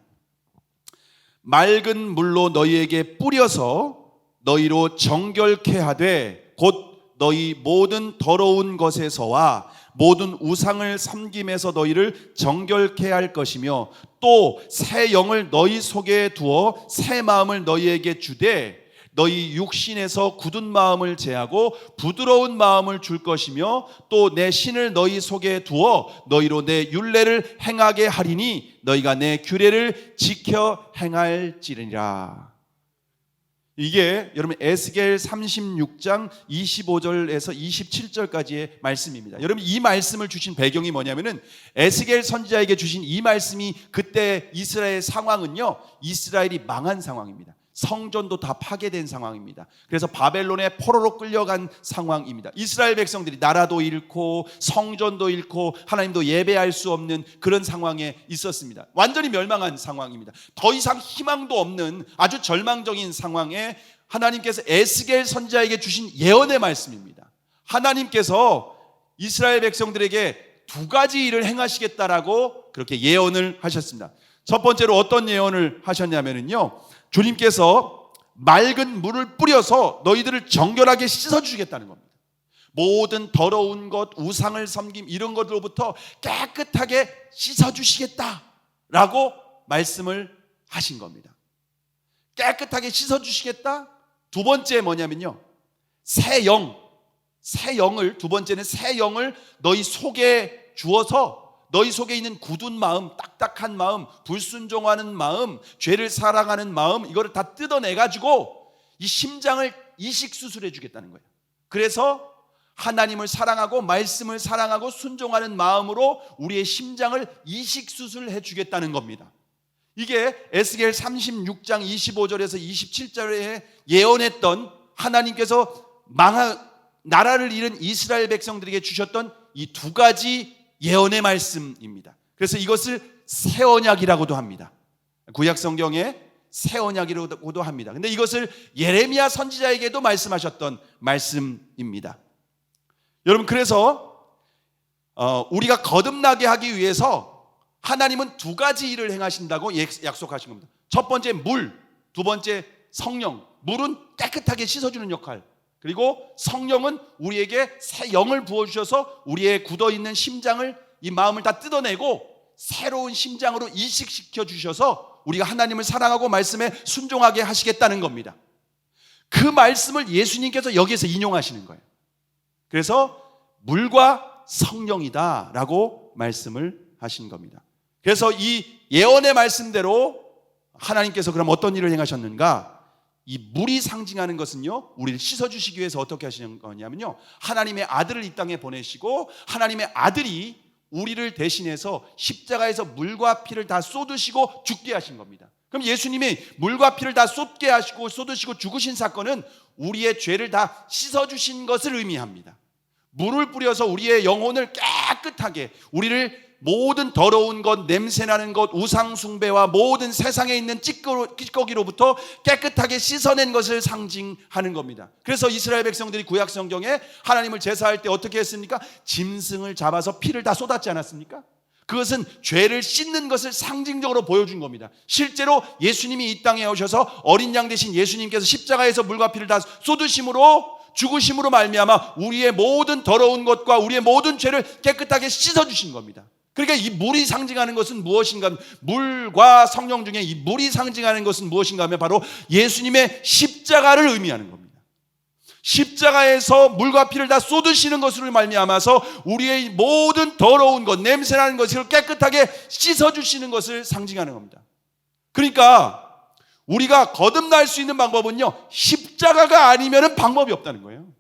맑은 물로 너희에게 뿌려서 너희로 정결케 하되 곧 너희 모든 더러운 것에서와 모든 우상을 섬김에서 너희를 정결케 할 것이며 또 새 영을 너희 속에 두어 새 마음을 너희에게 주되 너희 육신에서 굳은 마음을 제하고 부드러운 마음을 줄 것이며 또 내 신을 너희 속에 두어 너희로 내 율례를 행하게 하리니 너희가 내 규례를 지켜 행할지니라. 이게 여러분 에스겔 36장 25절에서 27절까지의 말씀입니다. 여러분 이 말씀을 주신 배경이 뭐냐면은 에스겔 선지자에게 주신 이 말씀이 그때 이스라엘 상황은요, 이스라엘이 망한 상황입니다. 성전도 다 파괴된 상황입니다. 그래서 바벨론의 포로로 끌려간 상황입니다. 이스라엘 백성들이 나라도 잃고 성전도 잃고 하나님도 예배할 수 없는 그런 상황에 있었습니다. 완전히 멸망한 상황입니다. 더 이상 희망도 없는 아주 절망적인 상황에 하나님께서 에스겔 선지자에게 주신 예언의 말씀입니다. 하나님께서 이스라엘 백성들에게 두 가지 일을 행하시겠다라고 그렇게 예언을 하셨습니다. 첫 번째로 어떤 예언을 하셨냐면요, 주님께서 맑은 물을 뿌려서 너희들을 정결하게 씻어주시겠다는 겁니다. 모든 더러운 것, 우상을 섬김 이런 것들로부터 깨끗하게 씻어주시겠다라고 말씀을 하신 겁니다. 깨끗하게 씻어주시겠다. 두 번째 뭐냐면요, 새 영을, 두 번째는 새 영을 너희 속에 주어서 너희 속에 있는 굳은 마음, 딱딱한 마음, 불순종하는 마음, 죄를 사랑하는 마음, 이거를 다 뜯어내가지고 이 심장을 이식 수술해 주겠다는 거예요. 그래서 하나님을 사랑하고 말씀을 사랑하고 순종하는 마음으로 우리의 심장을 이식 수술해 주겠다는 겁니다. 이게 에스겔 36장 25절에서 27절에 예언했던 하나님께서 나라를 잃은 이스라엘 백성들에게 주셨던 이 두 가지 예언의 말씀입니다. 그래서 이것을 새 언약이라고도 합니다. 구약 성경에 새 언약이라고도 합니다. 근데 이것을 예레미야 선지자에게도 말씀하셨던 말씀입니다. 여러분, 그래서 우리가 거듭나게 하기 위해서 하나님은 두 가지 일을 행하신다고 약속하신 겁니다. 첫 번째 물, 두 번째 성령. 물은 깨끗하게 씻어주는 역할, 그리고 성령은 우리에게 새 영을 부어주셔서 우리의 굳어있는 심장을, 이 마음을 다 뜯어내고 새로운 심장으로 이식시켜 주셔서 우리가 하나님을 사랑하고 말씀에 순종하게 하시겠다는 겁니다. 그 말씀을 예수님께서 여기에서 인용하시는 거예요. 그래서 물과 성령이다 라고 말씀을 하신 겁니다. 그래서 이 예언의 말씀대로 하나님께서 그럼 어떤 일을 행하셨는가? 이 물이 상징하는 것은요, 우리를 씻어주시기 위해서 어떻게 하시는 거냐면요, 하나님의 아들을 이 땅에 보내시고 하나님의 아들이 우리를 대신해서 십자가에서 물과 피를 다 쏟으시고 죽게 하신 겁니다. 그럼 예수님이 물과 피를 다 쏟게 하시고 쏟으시고 죽으신 사건은 우리의 죄를 다 씻어주신 것을 의미합니다. 물을 뿌려서 우리의 영혼을 깨끗하게, 우리를 모든 더러운 것, 냄새나는 것, 우상 숭배와 모든 세상에 있는 찌꺼기로부터 깨끗하게 씻어낸 것을 상징하는 겁니다. 그래서 이스라엘 백성들이 구약 성경에 하나님을 제사할 때 어떻게 했습니까? 짐승을 잡아서 피를 다 쏟았지 않았습니까? 그것은 죄를 씻는 것을 상징적으로 보여준 겁니다. 실제로 예수님이 이 땅에 오셔서 어린 양 대신 예수님께서 십자가에서 물과 피를 다 쏟으심으로, 죽으심으로 말미암아 우리의 모든 더러운 것과 우리의 모든 죄를 깨끗하게 씻어주신 겁니다. 그러니까 이 물이 상징하는 것은 무엇인가? 물과 성령 중에 이 물이 상징하는 것은 무엇인가 하면 바로 예수님의 십자가를 의미하는 겁니다. 십자가에서 물과 피를 다 쏟으시는 것으로 말미암아서 우리의 모든 더러운 것, 냄새나는 것을 깨끗하게 씻어주시는 것을 상징하는 겁니다. 그러니까 우리가 거듭날 수 있는 방법은요, 십자가가 아니면 방법이 없다는 거예요.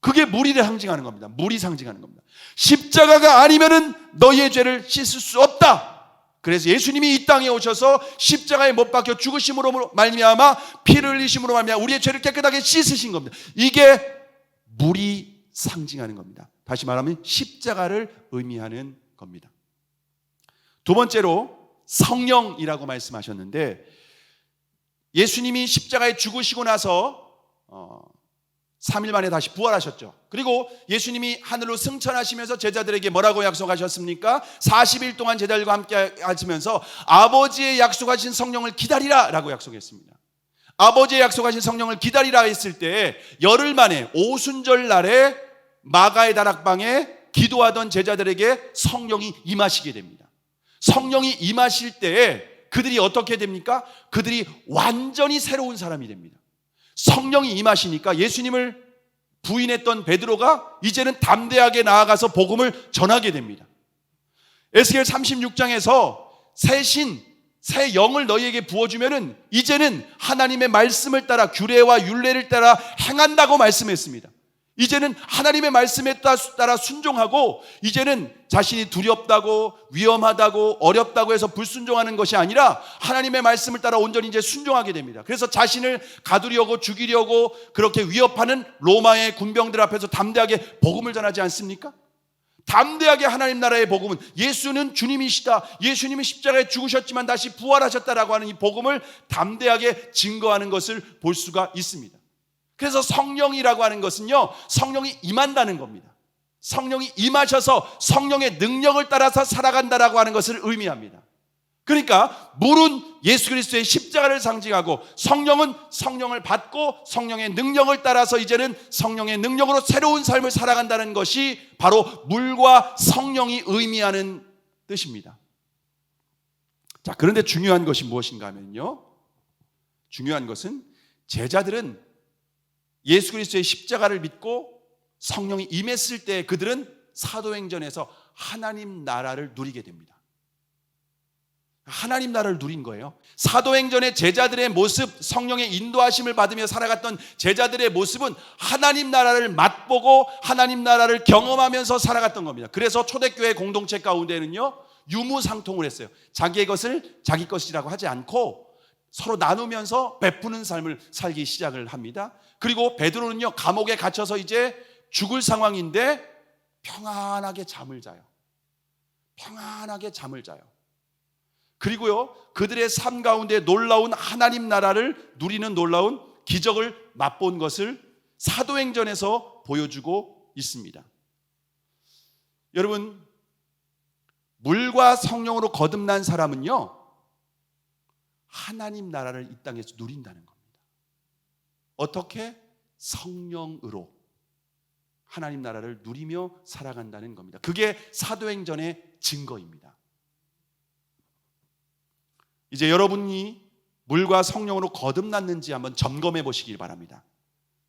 그게 물이 상징하는 겁니다. 물이 상징하는 겁니다. 십자가가 아니면은 너희의 죄를 씻을 수 없다. 그래서 예수님이 이 땅에 오셔서 십자가에 못 박혀 죽으심으로 말미암아 피를 흘리심으로 말미암아 우리의 죄를 깨끗하게 씻으신 겁니다. 이게 물이 상징하는 겁니다. 다시 말하면 십자가를 의미하는 겁니다. 두 번째로 성령이라고 말씀하셨는데, 예수님이 십자가에 죽으시고 나서 3일 만에 다시 부활하셨죠. 그리고 예수님이 하늘로 승천하시면서 제자들에게 뭐라고 약속하셨습니까? 40일 동안 제자들과 함께 하시면서 아버지의 약속하신 성령을 기다리라 라고 약속했습니다. 아버지의 약속하신 성령을 기다리라 했을 때 열흘 만에 오순절 날에 마가의 다락방에 기도하던 제자들에게 성령이 임하시게 됩니다. 성령이 임하실 때에 그들이 어떻게 됩니까? 그들이 완전히 새로운 사람이 됩니다. 성령이 임하시니까 예수님을 부인했던 베드로가 이제는 담대하게 나아가서 복음을 전하게 됩니다. 에스겔 36장에서 새 영을 너희에게 부어주면은 이제는 하나님의 말씀을 따라 규례와 율례를 따라 행한다고 말씀했습니다. 이제는 하나님의 말씀에 따라 순종하고 이제는 자신이 두렵다고 위험하다고 어렵다고 해서 불순종하는 것이 아니라 하나님의 말씀을 따라 온전히 이제 순종하게 됩니다. 그래서 자신을 가두려고 죽이려고 그렇게 위협하는 로마의 군병들 앞에서 담대하게 복음을 전하지 않습니까? 담대하게 하나님 나라의 복음은 예수는 주님이시다, 예수님이 십자가에 죽으셨지만 다시 부활하셨다라고 하는 이 복음을 담대하게 증거하는 것을 볼 수가 있습니다. 그래서 성령이라고 하는 것은요, 성령이 임한다는 겁니다. 성령이 임하셔서 성령의 능력을 따라서 살아간다라고 하는 것을 의미합니다. 그러니까 물은 예수 그리스도의 십자가를 상징하고 성령은 성령을 받고 성령의 능력을 따라서 이제는 성령의 능력으로 새로운 삶을 살아간다는 것이 바로 물과 성령이 의미하는 뜻입니다. 자, 그런데 중요한 것이 무엇인가 하면요, 중요한 것은 제자들은 예수 그리스도의 십자가를 믿고 성령이 임했을 때 그들은 사도행전에서 하나님 나라를 누리게 됩니다. 하나님 나라를 누린 거예요. 사도행전의 제자들의 모습, 성령의 인도하심을 받으며 살아갔던 제자들의 모습은 하나님 나라를 맛보고 하나님 나라를 경험하면서 살아갔던 겁니다. 그래서 초대교회 공동체 가운데는요, 유무상통을 했어요. 자기의 것을 자기 것이라고 하지 않고 서로 나누면서 베푸는 삶을 살기 시작을 합니다. 그리고 베드로는요, 감옥에 갇혀서 이제 죽을 상황인데 평안하게 잠을 자요. 평안하게 잠을 자요. 그리고요, 그들의 삶 가운데 놀라운 하나님 나라를 누리는 놀라운 기적을 맛본 것을 사도행전에서 보여주고 있습니다. 여러분, 물과 성령으로 거듭난 사람은요, 하나님 나라를 이 땅에서 누린다는 겁니다. 어떻게? 성령으로 하나님 나라를 누리며 살아간다는 겁니다. 그게 사도행전의 증거입니다. 이제 여러분이 물과 성령으로 거듭났는지 한번 점검해 보시길 바랍니다.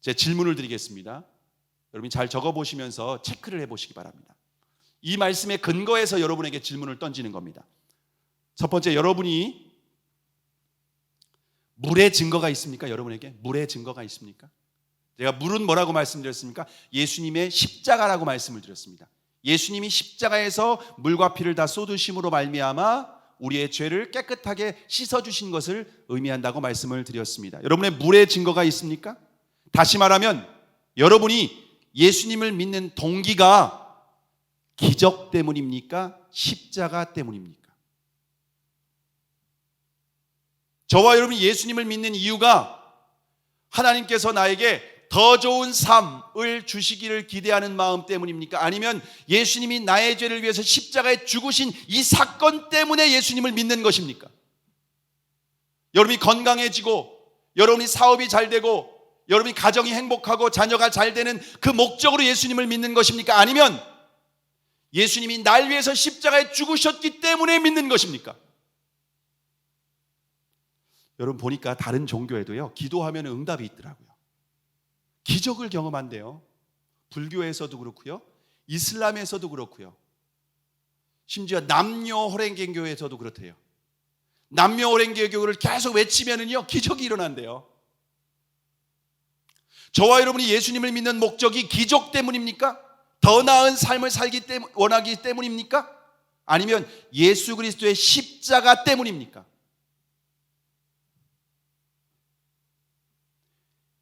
제 질문을 드리겠습니다. 여러분이 잘 적어보시면서 체크를 해보시기 바랍니다. 이 말씀의 근거에서 여러분에게 질문을 던지는 겁니다. 첫 번째, 여러분이 물의 증거가 있습니까? 여러분에게 물의 증거가 있습니까? 제가 물은 뭐라고 말씀드렸습니까? 예수님의 십자가라고 말씀을 드렸습니다. 예수님이 십자가에서 물과 피를 다 쏟으심으로 말미암아 우리의 죄를 깨끗하게 씻어주신 것을 의미한다고 말씀을 드렸습니다. 여러분의 물의 증거가 있습니까? 다시 말하면 여러분이 예수님을 믿는 동기가 기적 때문입니까? 십자가 때문입니까? 저와 여러분이 예수님을 믿는 이유가 하나님께서 나에게 더 좋은 삶을 주시기를 기대하는 마음 때문입니까? 아니면 예수님이 나의 죄를 위해서 십자가에 죽으신 이 사건 때문에 예수님을 믿는 것입니까? 여러분이 건강해지고 여러분이 사업이 잘 되고 여러분이 가정이 행복하고 자녀가 잘 되는 그 목적으로 예수님을 믿는 것입니까? 아니면 예수님이 날 위해서 십자가에 죽으셨기 때문에 믿는 것입니까? 여러분 보니까 다른 종교에도요, 기도하면 응답이 있더라고요. 기적을 경험한대요. 불교에서도 그렇고요, 이슬람에서도 그렇고요, 심지어 남녀호랭개교에서도 그렇대요. 남녀호랭개교를 계속 외치면은요, 기적이 일어난대요. 저와 여러분이 예수님을 믿는 목적이 기적 때문입니까? 더 나은 삶을 원하기 때문입니까? 아니면 예수 그리스도의 십자가 때문입니까?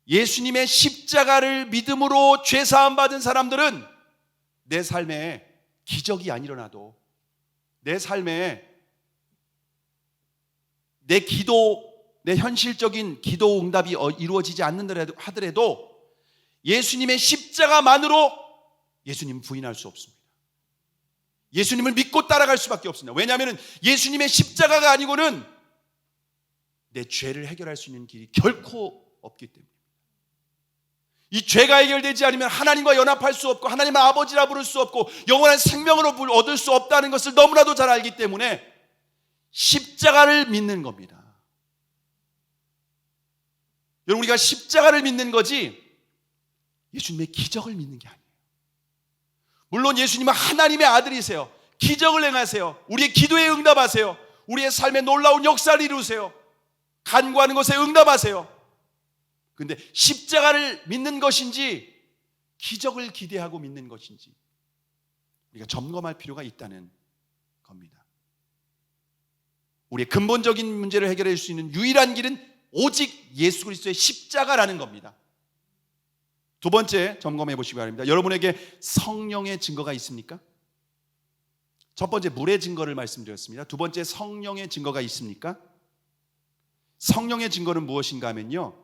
예수님의 십자가를 믿음으로 죄사함 받은 사람들은 내 삶에 기적이 안 일어나도, 내 삶에 내 현실적인 기도 응답이 이루어지지 않는다 하더라도 예수님의 십자가만으로 예수님 부인할 수 없습니다. 예수님을 믿고 따라갈 수밖에 없습니다. 왜냐하면 예수님의 십자가가 아니고는 내 죄를 해결할 수 있는 길이 결코 없기 때문에, 이 죄가 해결되지 않으면 하나님과 연합할 수 없고 하나님의 아버지라 부를 수 없고 영원한 생명을 얻을 수 없다는 것을 너무나도 잘 알기 때문에 십자가를 믿는 겁니다. 여러분, 우리가 십자가를 믿는 거지 예수님의 기적을 믿는 게 아니에요. 물론 예수님은 하나님의 아들이세요. 기적을 행하세요. 우리의 기도에 응답하세요. 우리의 삶에 놀라운 역사를 이루세요. 간구하는 것에 응답하세요. 그런데 십자가를 믿는 것인지 기적을 기대하고 믿는 것인지 우리가 점검할 필요가 있다는 겁니다. 우리의 근본적인 문제를 해결할 수 있는 유일한 길은 오직 예수 그리스도의 십자가라는 겁니다. 두 번째 점검해 보시기 바랍니다. 여러분에게 성령의 증거가 있습니까? 첫 번째 물의 증거를 말씀드렸습니다. 두 번째 성령의 증거가 있습니까? 성령의 증거는 무엇인가 하면요,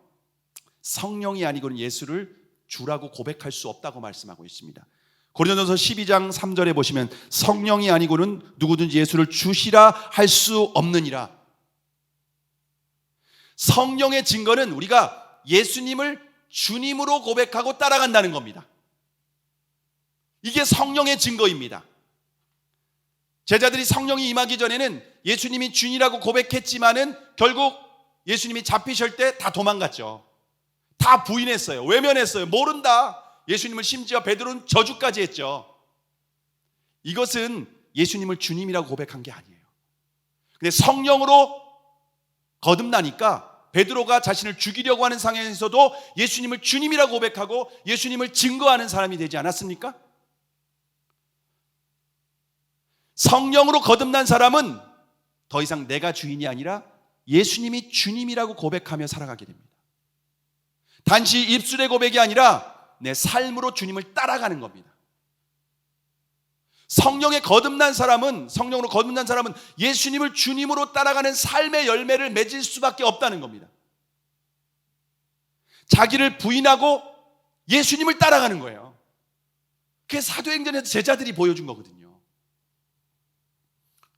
성령이 아니고는 예수를 주라고 고백할 수 없다고 말씀하고 있습니다. 고린도전서 12장 3절에 보시면 성령이 아니고는 누구든지 예수를 주시라 할 수 없느니라. 성령의 증거는 우리가 예수님을 주님으로 고백하고 따라간다는 겁니다. 이게 성령의 증거입니다. 제자들이 성령이 임하기 전에는 예수님이 주님이라고 고백했지만은 결국 예수님이 잡히실 때 다 도망갔죠. 다 부인했어요. 외면했어요. 모른다. 예수님을 심지어 베드로는 저주까지 했죠. 이것은 예수님을 주님이라고 고백한 게 아니에요. 근데 성령으로 거듭나니까 베드로가 자신을 죽이려고 하는 상황에서도 예수님을 주님이라고 고백하고 예수님을 증거하는 사람이 되지 않았습니까? 성령으로 거듭난 사람은 더 이상 내가 주인이 아니라 예수님이 주님이라고 고백하며 살아가게 됩니다. 단지 입술의 고백이 아니라 내 삶으로 주님을 따라가는 겁니다. 성령으로 거듭난 사람은 예수님을 주님으로 따라가는 삶의 열매를 맺을 수밖에 없다는 겁니다. 자기를 부인하고 예수님을 따라가는 거예요. 그게 사도행전에서 제자들이 보여준 거거든요.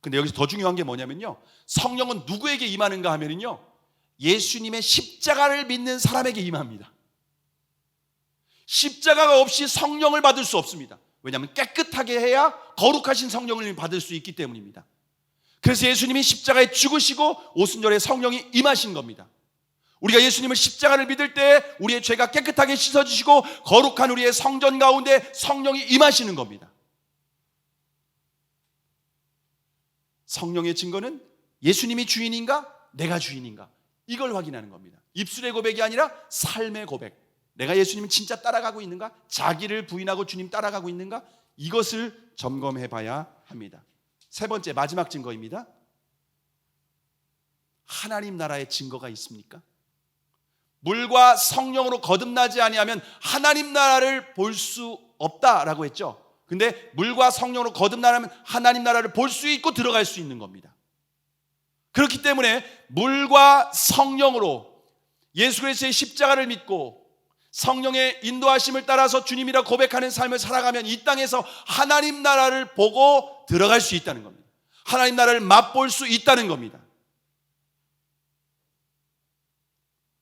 근데 여기서 더 중요한 게 뭐냐면요, 성령은 누구에게 임하는가 하면요, 예수님의 십자가를 믿는 사람에게 임합니다. 십자가가 없이 성령을 받을 수 없습니다. 왜냐하면 깨끗하게 해야 거룩하신 성령을 받을 수 있기 때문입니다. 그래서 예수님이 십자가에 죽으시고 오순절에 성령이 임하신 겁니다. 우리가 예수님을 십자가를 믿을 때 우리의 죄가 깨끗하게 씻어주시고 거룩한 우리의 성전 가운데 성령이 임하시는 겁니다. 성령의 증거는 예수님이 주인인가 내가 주인인가 이걸 확인하는 겁니다. 입술의 고백이 아니라 삶의 고백. 내가 예수님을 진짜 따라가고 있는가? 자기를 부인하고 주님 따라가고 있는가? 이것을 점검해 봐야 합니다. 세 번째, 마지막 증거입니다. 하나님 나라의 증거가 있습니까? 물과 성령으로 거듭나지 아니하면 하나님 나라를 볼 수 없다라고 했죠. 근데 물과 성령으로 거듭나면 하나님 나라를 볼 수 있고 들어갈 수 있는 겁니다. 그렇기 때문에 물과 성령으로 예수 그리스도의 십자가를 믿고 성령의 인도하심을 따라서 주님이라 고백하는 삶을 살아가면 이 땅에서 하나님 나라를 보고 들어갈 수 있다는 겁니다. 하나님 나라를 맛볼 수 있다는 겁니다.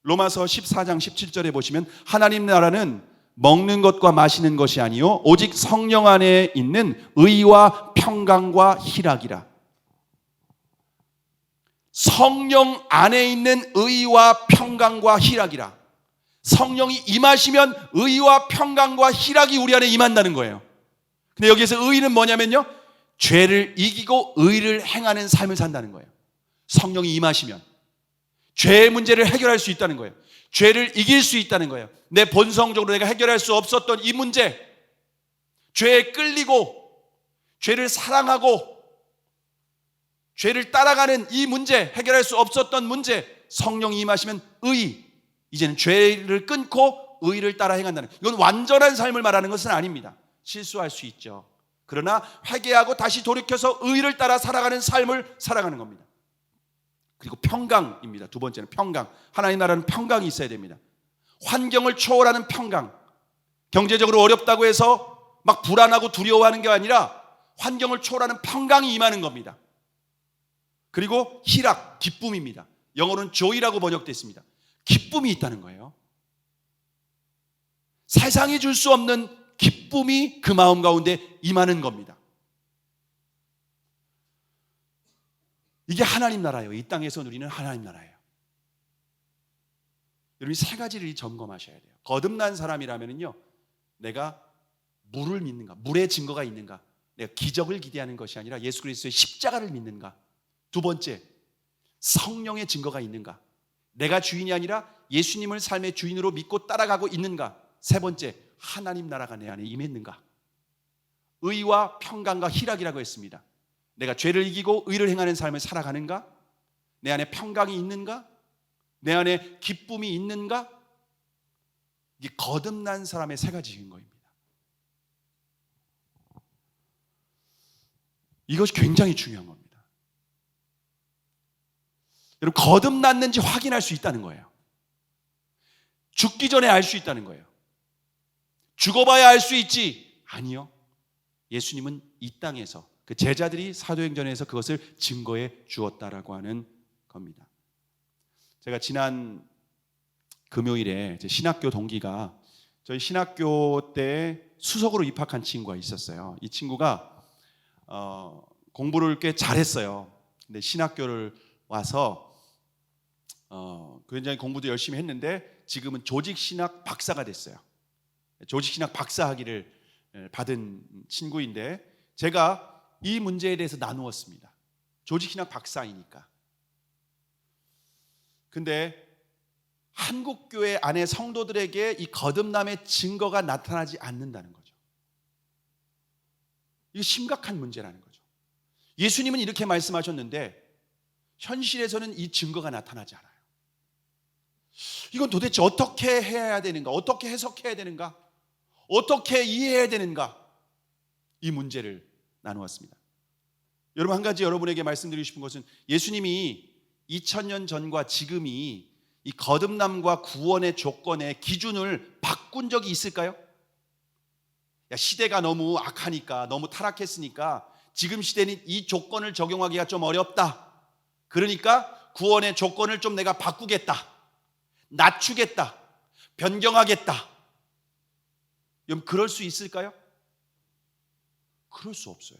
로마서 14장 17절에 보시면 하나님 나라는 먹는 것과 마시는 것이 아니요 오직 성령 안에 있는 의와 평강과 희락이라. 성령 안에 있는 의와 평강과 희락이라. 성령이 임하시면 의와 평강과 희락이 우리 안에 임한다는 거예요. 근데 여기에서 의는 뭐냐면요, 죄를 이기고 의를 행하는 삶을 산다는 거예요. 성령이 임하시면 죄의 문제를 해결할 수 있다는 거예요. 죄를 이길 수 있다는 거예요. 내 본성적으로 내가 해결할 수 없었던 이 문제, 죄에 끌리고 죄를 사랑하고 죄를 따라가는 이 문제, 해결할 수 없었던 문제, 성령이 임하시면 이제는 죄를 끊고 의를 따라 행한다는, 이건 완전한 삶을 말하는 것은 아닙니다. 실수할 수 있죠. 그러나 회개하고 다시 돌이켜서 의를 따라 살아가는 삶을 살아가는 겁니다. 그리고 평강입니다. 두 번째는 평강. 하나님 나라는 평강이 있어야 됩니다. 환경을 초월하는 평강. 경제적으로 어렵다고 해서 막 불안하고 두려워하는 게 아니라 환경을 초월하는 평강이 임하는 겁니다. 그리고 희락, 기쁨입니다. 영어로는 joy라고 번역됐습니다. 기쁨이 있다는 거예요. 세상이 줄 수 없는 기쁨이 그 마음 가운데 임하는 겁니다. 이게 하나님 나라예요. 이 땅에서 누리는 하나님 나라예요. 여러분이 세 가지를 점검하셔야 돼요. 거듭난 사람이라면요, 내가 물을 믿는가, 물의 증거가 있는가, 내가 기적을 기대하는 것이 아니라 예수 그리스도의 십자가를 믿는가. 두 번째, 성령의 증거가 있는가, 내가 주인이 아니라 예수님을 삶의 주인으로 믿고 따라가고 있는가. 세 번째, 하나님 나라가 내 안에 임했는가. 의와 평강과 희락이라고 했습니다. 내가 죄를 이기고 의를 행하는 삶을 살아가는가, 내 안에 평강이 있는가, 내 안에 기쁨이 있는가. 이게 거듭난 사람의 세 가지 증거입니다. 이것이 굉장히 중요한 겁니다. 여러분, 거듭났는지 확인할 수 있다는 거예요. 죽기 전에 알 수 있다는 거예요. 죽어봐야 알 수 있지. 아니요. 예수님은 이 땅에서 그 제자들이 사도행전에서 그것을 증거해 주었다라고 하는 겁니다. 제가 지난 금요일에 제 신학교 동기가 저희 신학교 때 수석으로 입학한 친구가 있었어요. 이 친구가 공부를 꽤 잘했어요. 근데 신학교를 와서 굉장히 공부도 열심히 했는데 지금은 조직신학 박사가 됐어요. 조직신학 박사 학위를 받은 친구인데 제가 이 문제에 대해서 나누었습니다. 조직신학 박사이니까. 근데 한국교회 안에 성도들에게 이 거듭남의 증거가 나타나지 않는다는 거죠. 이게 심각한 문제라는 거죠. 예수님은 이렇게 말씀하셨는데 현실에서는 이 증거가 나타나지 않아요. 이건 도대체 어떻게 해야 되는가? 어떻게 해석해야 되는가? 어떻게 이해해야 되는가? 이 문제를 나누었습니다. 여러분, 한 가지 여러분에게 말씀드리고 싶은 것은 예수님이 2000년 전과 지금이 이 거듭남과 구원의 조건의 기준을 바꾼 적이 있을까요? 야, 시대가 너무 악하니까, 너무 타락했으니까 지금 시대는 이 조건을 적용하기가 좀 어렵다. 그러니까 구원의 조건을 좀 내가 바꾸겠다, 낮추겠다, 변경하겠다. 여러분, 그럴 수 있을까요? 그럴 수 없어요.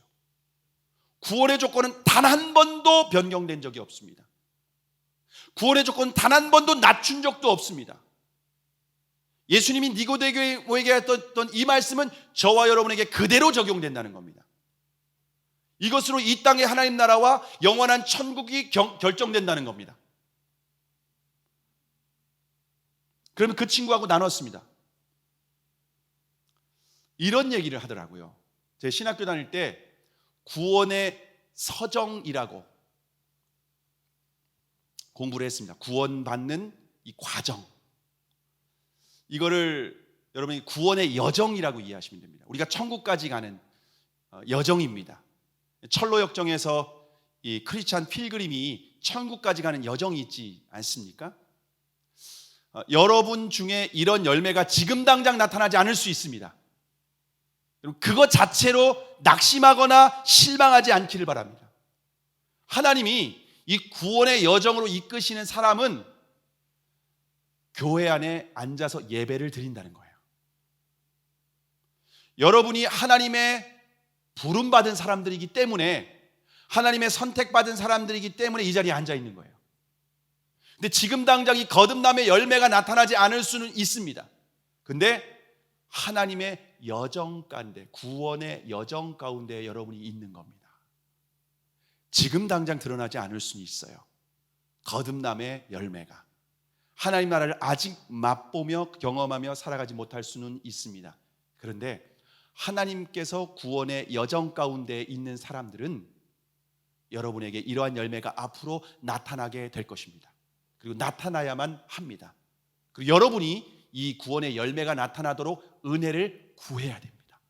구원의 조건은 단 한 번도 변경된 적이 없습니다. 구원의 조건은 단 한 번도 낮춘 적도 없습니다. 예수님이 니고데모에게 했던 이 말씀은 저와 여러분에게 그대로 적용된다는 겁니다. 이것으로 이 땅의 하나님 나라와 영원한 천국이 결정된다는 겁니다. 그러면 그 친구하고 나눴습니다. 이런 얘기를 하더라고요. 제 신학교 다닐 때 구원의 서정이라고 공부를 했습니다. 구원받는 이 과정. 이거를 여러분이 구원의 여정이라고 이해하시면 됩니다. 우리가 천국까지 가는 여정입니다. 철로 역정에서 이 크리스찬 필그림이 천국까지 가는 여정이 있지 않습니까? 여러분 중에 이런 열매가 지금 당장 나타나지 않을 수 있습니다. 그것 자체로 낙심하거나 실망하지 않기를 바랍니다. 하나님이 이 구원의 여정으로 이끄시는 사람은 교회 안에 앉아서 예배를 드린다는 거예요. 여러분이 하나님의 부름받은 사람들이기 때문에, 하나님의 선택받은 사람들이기 때문에 이 자리에 앉아 있는 거예요. 근데 지금 당장 이 거듭남의 열매가 나타나지 않을 수는 있습니다. 근데 하나님의 여정 가운데, 구원의 여정 가운데 여러분이 있는 겁니다. 지금 당장 드러나지 않을 수는 있어요. 거듭남의 열매가. 하나님 나라를 아직 맛보며 경험하며 살아가지 못할 수는 있습니다. 그런데 하나님께서 구원의 여정 가운데 있는 사람들은 여러분에게 이러한 열매가 앞으로 나타나게 될 것입니다. 그리고 나타나야만 합니다. 그리고 여러분이 이 구원의 열매가 나타나도록 은혜를 구해야 됩니다.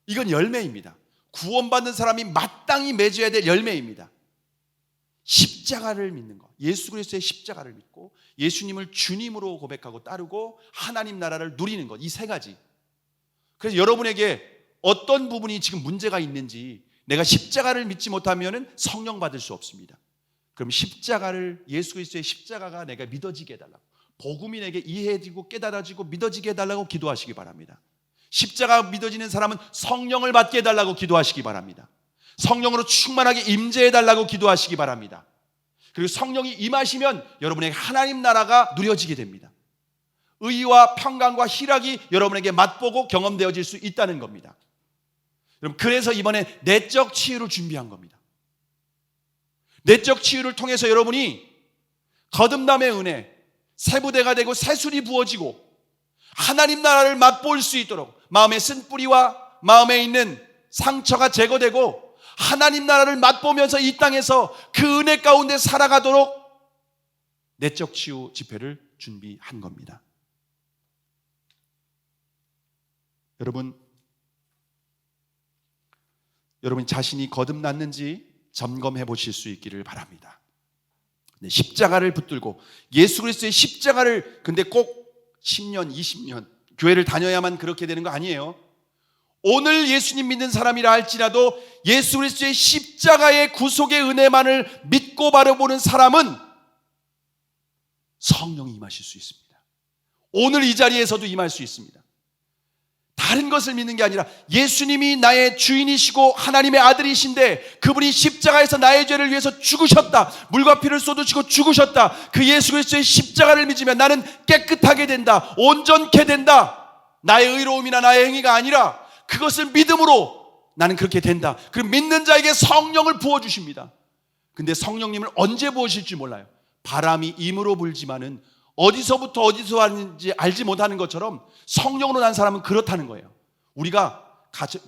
이건 열매입니다. 구원받는 사람이 마땅히 맺어야 될 열매입니다. 십자가를 믿는 것, 예수 그리스도의 십자가를 믿고 예수님을 주님으로 고백하고 따르고 하나님 나라를 누리는 것, 이 세 가지. 그래서 여러분에게 어떤 부분이 지금 문제가 있는지, 내가 십자가를 믿지 못하면 성령 받을 수 없습니다. 그럼 십자가를, 예수 그리스도의 십자가가 내가 믿어지게 해달라고, 복음이 내게 이해해지고 깨달아지고 믿어지게 해달라고 기도하시기 바랍니다. 십자가 믿어지는 사람은 성령을 받게 해달라고 기도하시기 바랍니다. 성령으로 충만하게 임재해달라고 기도하시기 바랍니다. 그리고 성령이 임하시면 여러분에게 하나님 나라가 누려지게 됩니다. 의와 평강과 희락이 여러분에게 맛보고 경험되어질 수 있다는 겁니다. 여러분, 그래서 이번에 내적 치유를 준비한 겁니다. 내적 치유를 통해서 여러분이 거듭남의 은혜, 새 부대가 되고 새술이 부어지고 하나님 나라를 맛볼 수 있도록 마음의 쓴뿌리와 마음에 있는 상처가 제거되고 하나님 나라를 맛보면서 이 땅에서 그 은혜 가운데 살아가도록 내적 치유 집회를 준비한 겁니다. 여러분 자신이 거듭났는지 점검해 보실 수 있기를 바랍니다. 십자가를 붙들고 예수 그리스도의 십자가를, 근데 꼭 10년, 20년 교회를 다녀야만 그렇게 되는 거 아니에요. 오늘 예수님 믿는 사람이라 할지라도 예수 그리스도의 십자가의 구속의 은혜만을 믿고 바라보는 사람은 성령이 임하실 수 있습니다. 오늘 이 자리에서도 임할 수 있습니다. 다른 것을 믿는 게 아니라 예수님이 나의 주인이시고 하나님의 아들이신데 그분이 십자가에서 나의 죄를 위해서 죽으셨다, 물과 피를 쏟으시고 죽으셨다, 그 예수 그리스도의 십자가를 믿으면 나는 깨끗하게 된다, 온전케 된다. 나의 의로움이나 나의 행위가 아니라 그것을 믿음으로 나는 그렇게 된다. 그럼 믿는 자에게 성령을 부어주십니다. 근데 성령님을 언제 부으실지 몰라요. 바람이 임으로 불지만은 어디서부터 어디서 왔는지 알지 못하는 것처럼 성령으로 난 사람은 그렇다는 거예요. 우리가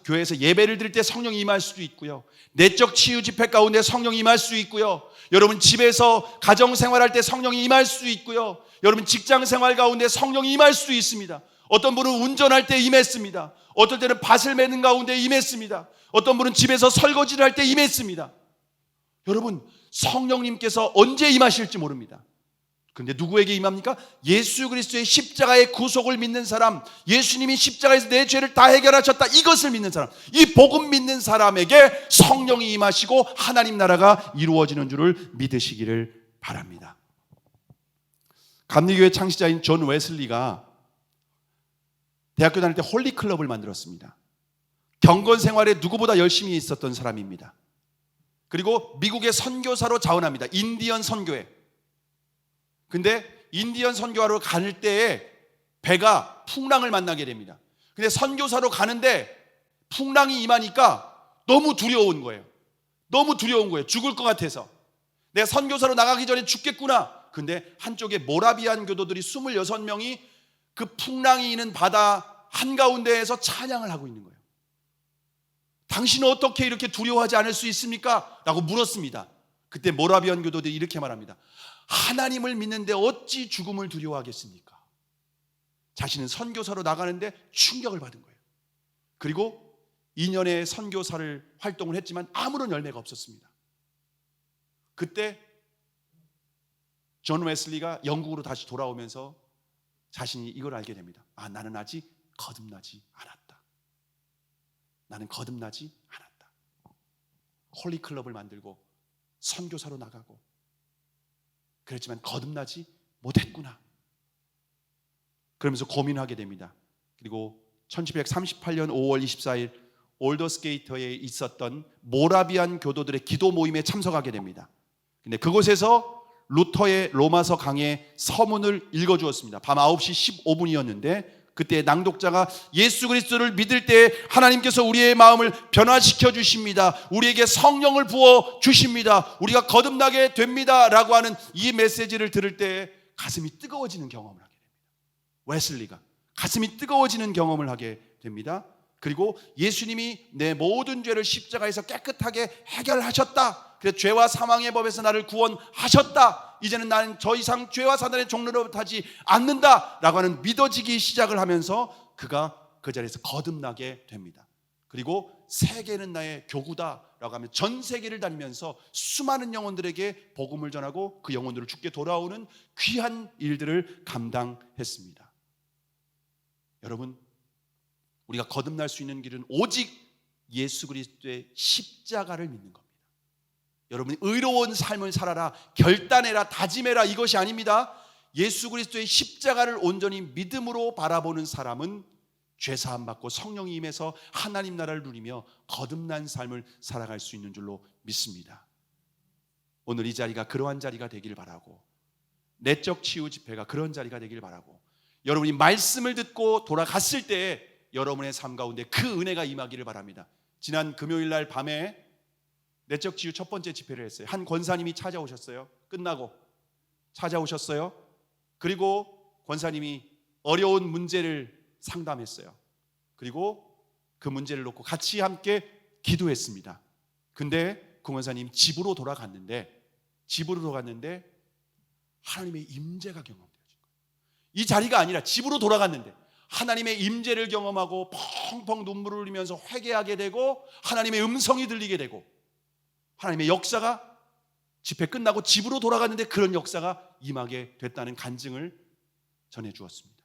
교회에서 예배를 드릴 때 성령이 임할 수도 있고요, 내적 치유 집회 가운데 성령이 임할 수 있고요, 여러분 집에서 가정생활할 때 성령이 임할 수 있고요, 여러분 직장생활 가운데 성령이 임할 수 있습니다. 어떤 분은 운전할 때 임했습니다. 어떨 때는 밭을 매는 가운데 임했습니다. 어떤 분은 집에서 설거지를 할 때 임했습니다. 여러분, 성령님께서 언제 임하실지 모릅니다. 그런데 누구에게 임합니까? 예수 그리스도의 십자가의 구속을 믿는 사람, 예수님이 십자가에서 내 죄를 다 해결하셨다, 이것을 믿는 사람, 이 복음 믿는 사람에게 성령이 임하시고 하나님 나라가 이루어지는 줄을 믿으시기를 바랍니다. 감리교회 창시자인 존 웨슬리가 대학교 다닐 때 홀리클럽을 만들었습니다. 경건 생활에 누구보다 열심히 있었던 사람입니다. 그리고 미국의 선교사로 자원합니다. 인디언 선교회. 근데 인디언 선교하러 갈 때에 배가 풍랑을 만나게 됩니다. 근데 선교사로 가는데 풍랑이 임하니까 너무 두려운 거예요. 너무 두려운 거예요. 죽을 것 같아서. 내가 선교사로 나가기 전에 죽겠구나. 근데 한쪽에 모라비안 교도들이 26명이 그 풍랑이 있는 바다 한가운데에서 찬양을 하고 있는 거예요. 당신은 어떻게 이렇게 두려워하지 않을 수 있습니까? 라고 물었습니다. 그때 모라비안 교도들이 이렇게 말합니다. 하나님을 믿는데 어찌 죽음을 두려워하겠습니까? 자신은 선교사로 나가는데 충격을 받은 거예요. 그리고 2년의 선교사를 활동을 했지만 아무런 열매가 없었습니다. 그때 존 웨슬리가 영국으로 다시 돌아오면서 자신이 이걸 알게 됩니다. 아, 나는 아직 거듭나지 않았다. 나는 거듭나지 않았다. 홀리클럽을 만들고 선교사로 나가고 그랬지만 거듭나지 못했구나. 그러면서 고민하게 됩니다. 그리고 1738년 5월 24일 올더스게이트에 있었던 모라비안 교도들의 기도 모임에 참석하게 됩니다. 근데 그곳에서 루터의 로마서 강의 서문을 읽어주었습니다. 밤 9시 15분이었는데 그때 낭독자가 예수 그리스도를 믿을 때 하나님께서 우리의 마음을 변화시켜 주십니다. 우리에게 성령을 부어 주십니다. 우리가 거듭나게 됩니다. 라고 하는 이 메시지를 들을 때 가슴이 뜨거워지는 경험을 하게 됩니다. 웨슬리가 가슴이 뜨거워지는 경험을 하게 됩니다. 그리고 예수님이 내 모든 죄를 십자가에서 깨끗하게 해결하셨다. 그래서 죄와 사망의 법에서 나를 구원하셨다. 이제는 나는 더 이상 죄와 사단의 종로로 타지 않는다 라고 하는 믿어지기 시작을 하면서 그가 그 자리에서 거듭나게 됩니다. 그리고 세계는 나의 교구다라고 하면 전 세계를 다니면서 수많은 영혼들에게 복음을 전하고 그 영혼들을 주께 돌아오는 귀한 일들을 감당했습니다. 여러분, 우리가 거듭날 수 있는 길은 오직 예수 그리스도의 십자가를 믿는 겁니다. 여러분이 의로운 삶을 살아라, 결단해라, 다짐해라, 이것이 아닙니다. 예수 그리스도의 십자가를 온전히 믿음으로 바라보는 사람은 죄사함 받고 성령이 임해서 하나님 나라를 누리며 거듭난 삶을 살아갈 수 있는 줄로 믿습니다. 오늘 이 자리가 그러한 자리가 되길 바라고, 내적 치유 집회가 그런 자리가 되길 바라고, 여러분이 말씀을 듣고 돌아갔을 때 여러분의 삶 가운데 그 은혜가 임하기를 바랍니다. 지난 금요일 날 밤에 내적 치유 첫 번째 집회를 했어요. 한 권사님이 찾아오셨어요. 끝나고 찾아오셨어요. 그리고 권사님이 어려운 문제를 상담했어요. 그리고 그 문제를 놓고 같이 함께 기도했습니다. 근데 그 권사님 집으로 돌아갔는데 하나님의 임재가 경험되어진 거예요. 이 자리가 아니라 집으로 돌아갔는데 하나님의 임재를 경험하고 펑펑 눈물을 흘리면서 회개하게 되고 하나님의 음성이 들리게 되고 하나님의 역사가 집회 끝나고 집으로 돌아갔는데 그런 역사가 임하게 됐다는 간증을 전해주었습니다.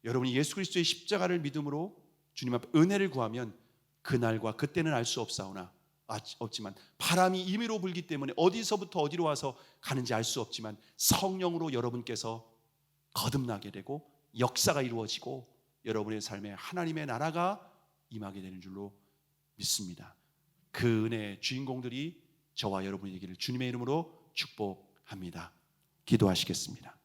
여러분이 예수 그리스도의 십자가를 믿음으로 주님 앞에 은혜를 구하면 그날과 그때는 알 수 없지만 바람이 임의로 불기 때문에 어디서부터 어디로 와서 가는지 알 수 없지만 성령으로 여러분께서 거듭나게 되고 역사가 이루어지고 여러분의 삶에 하나님의 나라가 임하게 되는 줄로 믿습니다. 그 은혜의 주인공들이 저와 여러분이 되기를 주님의 이름으로 축복합니다. 기도하시겠습니다.